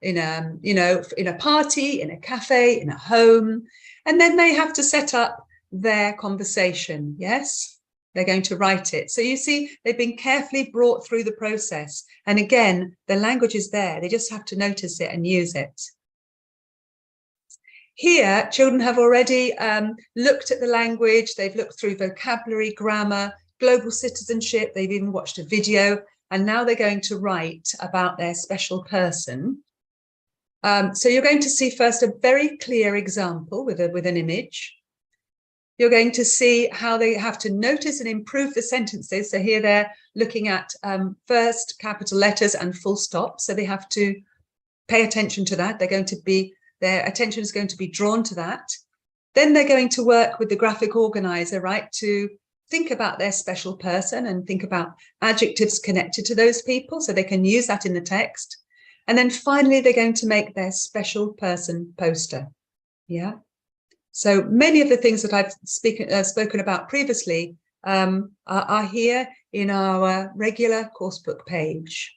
in a party, in a cafe, in a home. And then they have to set up their conversation. Yes, they're going to write it. So you see, they've been carefully brought through the process. And again, the language is there. They just have to notice it and use it. Here, children have already looked at the language. They've looked through vocabulary, grammar, global citizenship. They've even watched a video. And now they're going to write about their special person. So you're going to see first a very clear example with an image. You're going to see how they have to notice and improve the sentences. So here they're looking at first capital letters and full stop. So they have to pay attention to that. Their attention is going to be drawn to that. Then they're going to work with the graphic organizer, right, to think about their special person and think about adjectives connected to those people so they can use that in the text. And then finally, they're going to make their special person poster. Yeah. So many of the things that I've spoken about previously are here in our regular coursebook page.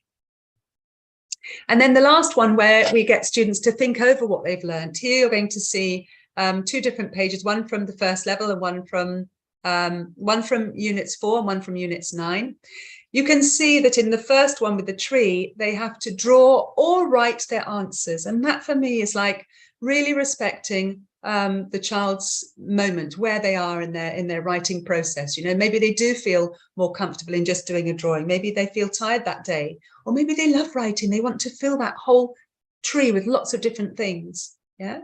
And then the last one where we get students to think over what they've learned. Here you're going to see two different pages, one from the first level and one from units 4 and one from units 9. You can see that in the first one with the tree, they have to draw or write their answers. And that for me is like really respecting the child's moment, where they are in their writing process. You know, maybe they do feel more comfortable in just doing a drawing. Maybe they feel tired that day, or maybe they love writing. They want to fill that whole tree with lots of different things. Yeah.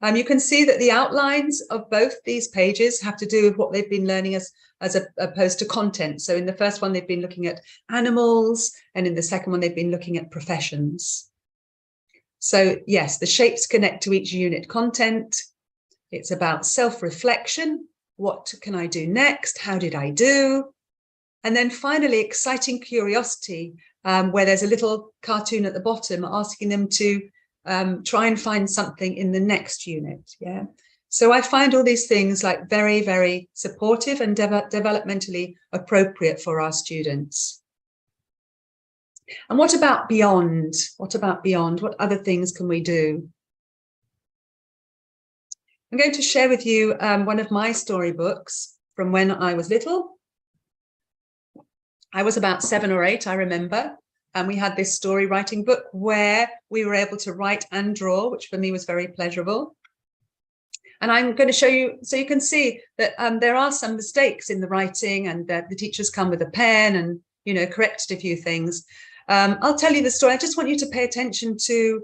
You can see that the outlines of both these pages have to do with what they've been learning as opposed to content. So in the first one, they've been looking at animals, and in the second one, they've been looking at professions. So yes, the shapes connect to each unit content. It's about self-reflection. What can I do next? How did I do? And then finally, exciting curiosity, where there's a little cartoon at the bottom asking them to try and find something in the next unit. Yeah. So I find all these things like very, very supportive and developmentally appropriate for our students. And what about beyond? What about beyond? What other things can we do? I'm going to share with you one of my storybooks from when I was little. I was about 7 or 8, I remember. And we had this story writing book where we were able to write and draw, which for me was very pleasurable. And I'm going to show you, so you can see that there are some mistakes in the writing, and that the teachers come with a pen and, you know, corrected a few things. I'll tell you the story. I just want you to pay attention to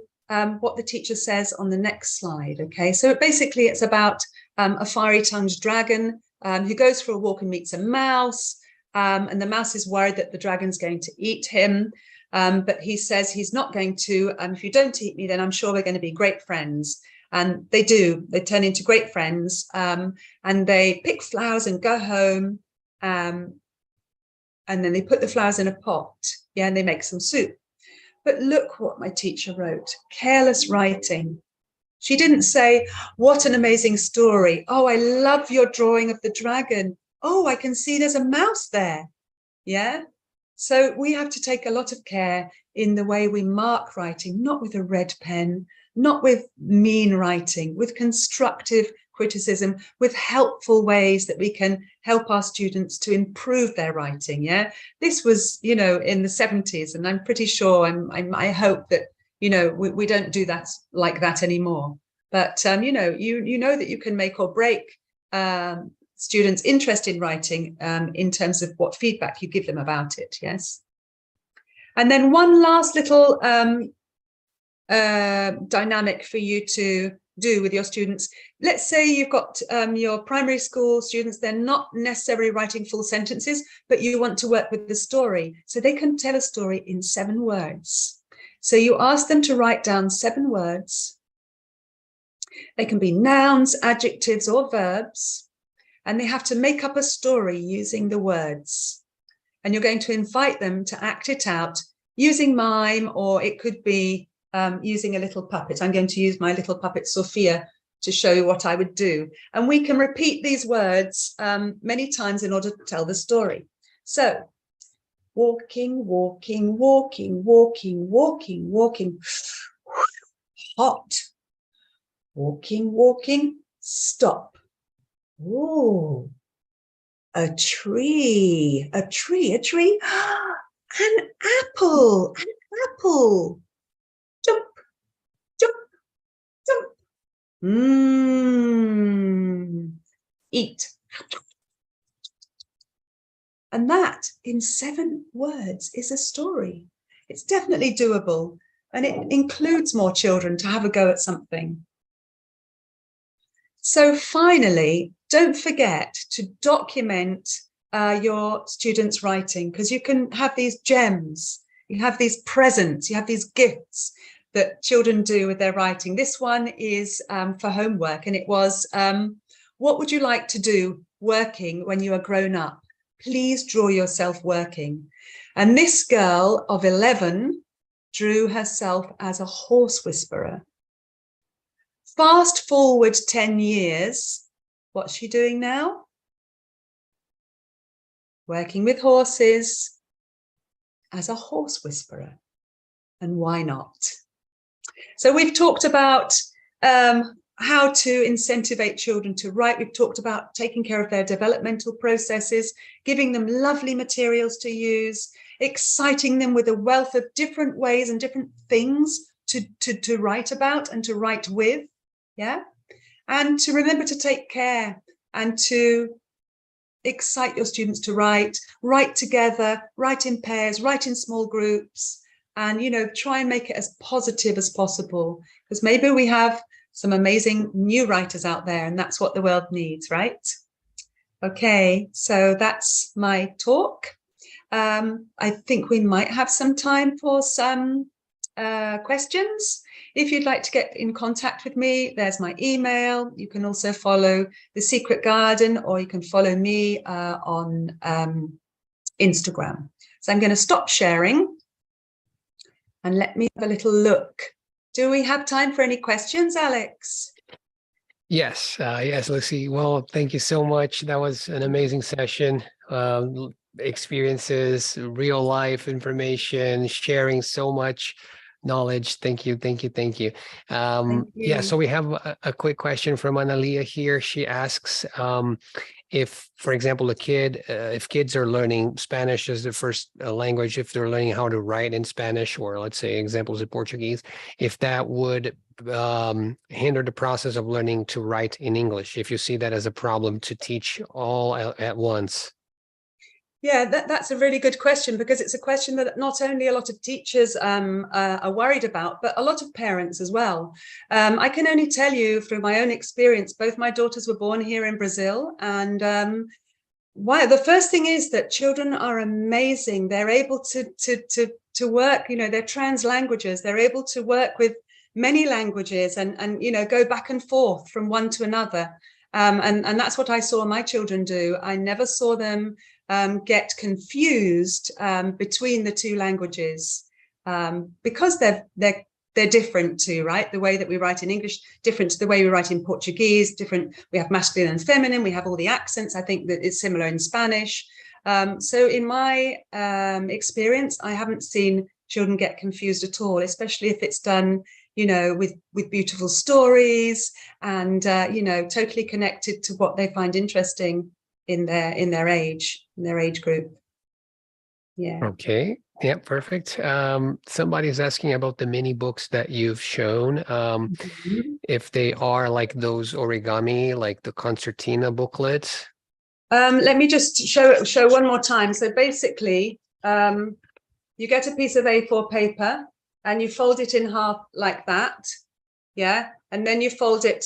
what the teacher says on the next slide. Okay, so basically it's about a fiery-tongued dragon who goes for a walk and meets a mouse, and the mouse is worried that the dragon's going to eat him. But he says he's not going to. If you don't eat me, then I'm sure we're going to be great friends. And they do. They turn into great friends, and they pick flowers and go home. And then they put the flowers in a pot. Yeah, and they make some soup. But look what my teacher wrote. Careless writing. She didn't say, what an amazing story. Oh, I love your drawing of the dragon. Oh, I can see there's a mouse there. Yeah. So we have to take a lot of care in the way we mark writing, not with a red pen, not with mean writing, with constructive criticism, with helpful ways that we can help our students to improve their writing. Yeah, this was, you know, in the 70s, and I'm pretty sure, I hope that, you know, we don't do that like that anymore. But you know, you know that you can make or break students' interest in writing in terms of what feedback you give them about it. Yes. And then one last little dynamic for you to do with your students. Let's say you've got your primary school students, they're not necessarily writing full sentences, but you want to work with the story. So they can tell a story in 7 words. So you ask them to write down 7 words. They can be nouns, adjectives, or verbs, and they have to make up a story using the words. And you're going to invite them to act it out using mime, or it could be using a little puppet. I'm going to use my little puppet, Sophia, to show you what I would do. And we can repeat these words many times in order to tell the story. So, walking, walking, walking, walking, walking, walking, hot. Walking, walking, stop. Ooh, a tree, a tree, a tree. An apple, an apple. Jump, jump, jump. Eat. And that, in 7 words, is a story. It's definitely doable, and it includes more children to have a go at something. So finally, don't forget to document your students' writing, because you can have these gems, you have these presents, you have these gifts that children do with their writing. This one is for homework, and it was, what would you like to do working when you are grown up? Please draw yourself working. And this girl of 11 drew herself as a horse whisperer. Fast forward 10 years, what's she doing now? Working with horses as a horse whisperer. And why not? So we've talked about how to incentivize children to write. We've talked about taking care of their developmental processes, giving them lovely materials to use, exciting them with a wealth of different ways and different things to write about and to write with. Yeah, and to remember to take care and to excite your students to write together, write in pairs, write in small groups, and, you know, try and make it as positive as possible, because maybe we have some amazing new writers out there, and that's what the world needs, right? Okay, so that's my talk. I think we might have some time for some questions. If you'd like to get in contact with me, there's my email. You can also follow The Secret Garden, or you can follow me on Instagram. So I'm going to stop sharing and let me have a little look. Do we have time for any questions, Alex? Yes, yes, Lucy. Well, thank you so much. That was an amazing session. Experiences, real life information, sharing so much knowledge. Thank you, thank you, thank you. Yeah, so we have a quick question from Analia here. She asks if, for example, if kids are learning Spanish as their first language, if they're learning how to write in Spanish, or let's say examples of Portuguese, if that would hinder the process of learning to write in English, if you see that as a problem to teach all at once. Yeah, that's a really good question, because it's a question that not only a lot of teachers are worried about, but a lot of parents as well. I can only tell you through my own experience, both my daughters were born here in Brazil, and the first thing is that children are amazing. They're able to work, you know, they're trans languages. They're able to work with many languages and you know, go back and forth from one to another. And that's what I saw my children do. I never saw them get confused between the 2 languages, because they're different too, right? The way that we write in English, different to the way we write in Portuguese, different. We have masculine and feminine, we have all the accents. I think that it's similar in Spanish. So in my experience, I haven't seen children get confused at all, especially if it's done, you know, with beautiful stories and, you know, totally connected to what they find interesting in their age group. Yeah. Okay. Yeah, perfect. Somebody's asking about the mini books that you've shown. If they are like those origami, like the concertina booklets. Let me just show one more time. So basically, you get a piece of A4 paper and you fold it in half like that. Yeah. And then you fold it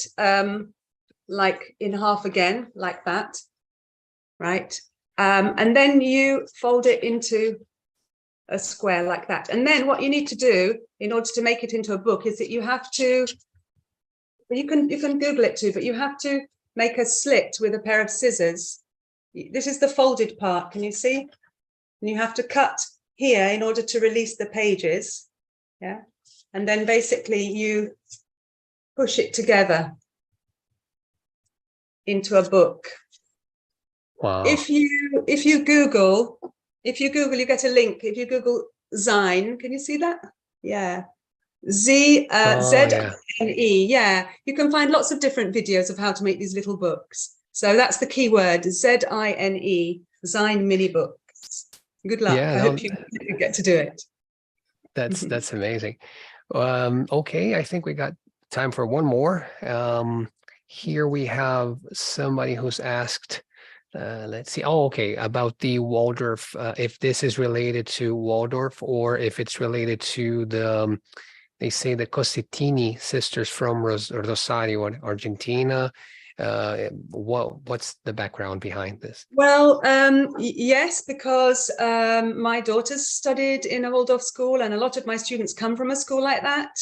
like in half again, like that. Right. And then you fold it into a square like that. And then what you need to do in order to make it into a book is that you have to, you can Google it too, but you have to make a slit with a pair of scissors. This is the folded part, can you see? And you have to cut here in order to release the pages. Yeah. And then basically you push it together into a book. Wow. If you Google, you get a link. If you Google Zine, can you see that? Yeah. Z-I-N-E. Yeah. You can find lots of different videos of how to make these little books. So that's the key word, Z-I-N-E, Zine mini books. Good luck. Yeah, I hope you get to do it. That's amazing. Okay, I think we got time for one more. Here we have somebody who's asked, let's see. Oh, okay, about the Waldorf, if this is related to Waldorf or if it's related to the, they say the Cossettini sisters from Rosario, Argentina. What's the background behind this? Well, yes, because my daughters studied in a Waldorf school and a lot of my students come from a school like that.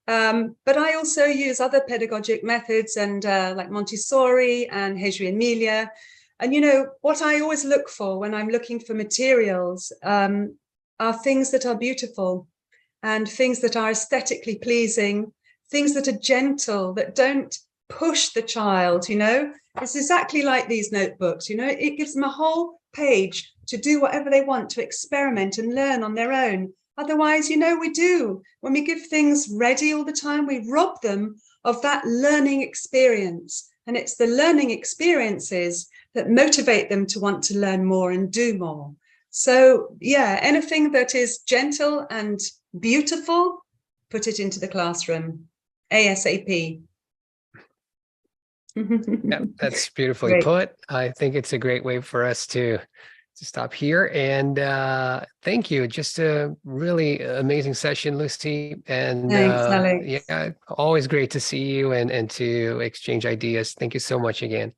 But I also use other pedagogic methods and like Montessori and Reggio Emilia. And, you know, what I always look for when I'm looking for materials are things that are beautiful and things that are aesthetically pleasing, things that are gentle, that don't push the child, you know. It's exactly like these notebooks, you know, it gives them a whole page to do whatever they want, to experiment and learn on their own. Otherwise, you know, we do, when we give things ready all the time, we rob them of that learning experience. And it's the learning experiences that motivate them to want to learn more and do more. So yeah, anything that is gentle and beautiful, put it into the classroom ASAP. Yeah, that's beautifully put. I think it's a great way for us to stop here. And thank you. Just a really amazing session, Lucy. And thanks, Alex. Yeah, always great to see you and to exchange ideas. Thank you so much again.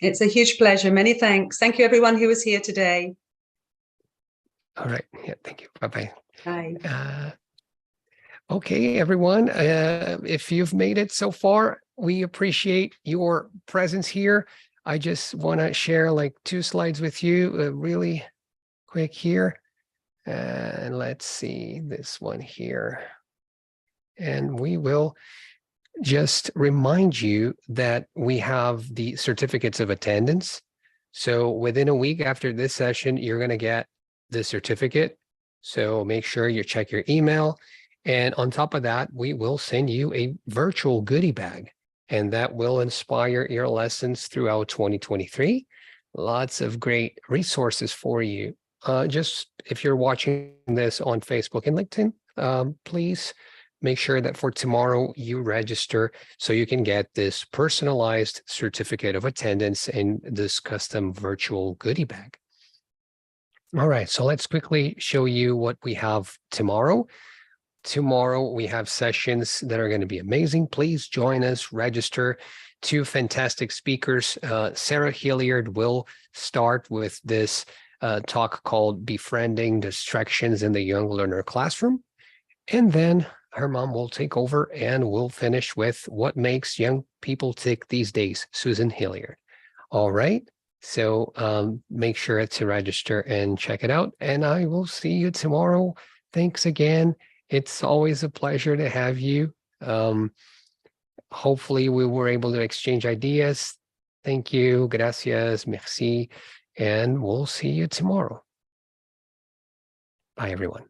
It's a huge pleasure. Many thanks. Thank you, everyone who was here today. All right. Yeah, thank you. Bye-bye. Bye. Okay, everyone. If you've made it so far, we appreciate your presence here. I just want to share like 2 slides with you really quick here. And let's see this one here. And we will just remind you that we have the certificates of attendance. So within a week after this session, you're going to get the certificate. So make sure you check your email. And on top of that, we will send you a virtual goodie bag, and that will inspire your lessons throughout 2023. Lots of great resources for you. Just if you're watching this on Facebook and LinkedIn, please make sure that for tomorrow you register so you can get this personalized certificate of attendance and this custom virtual goodie bag. All right, so let's quickly show you what we have tomorrow. Tomorrow, we have sessions that are going to be amazing. Please join us, register. 2 fantastic speakers. Sarah Hilliard will start with this talk called Befriending Distractions in the Young Learner Classroom. And then her mom will take over and we'll finish with What Makes Young People Tick These Days, Susan Hilliard. All right. So make sure to register and check it out. And I will see you tomorrow. Thanks again. It's always a pleasure to have you. Hopefully we were able to exchange ideas. Thank you. Gracias. Merci. And we'll see you tomorrow. Bye, everyone.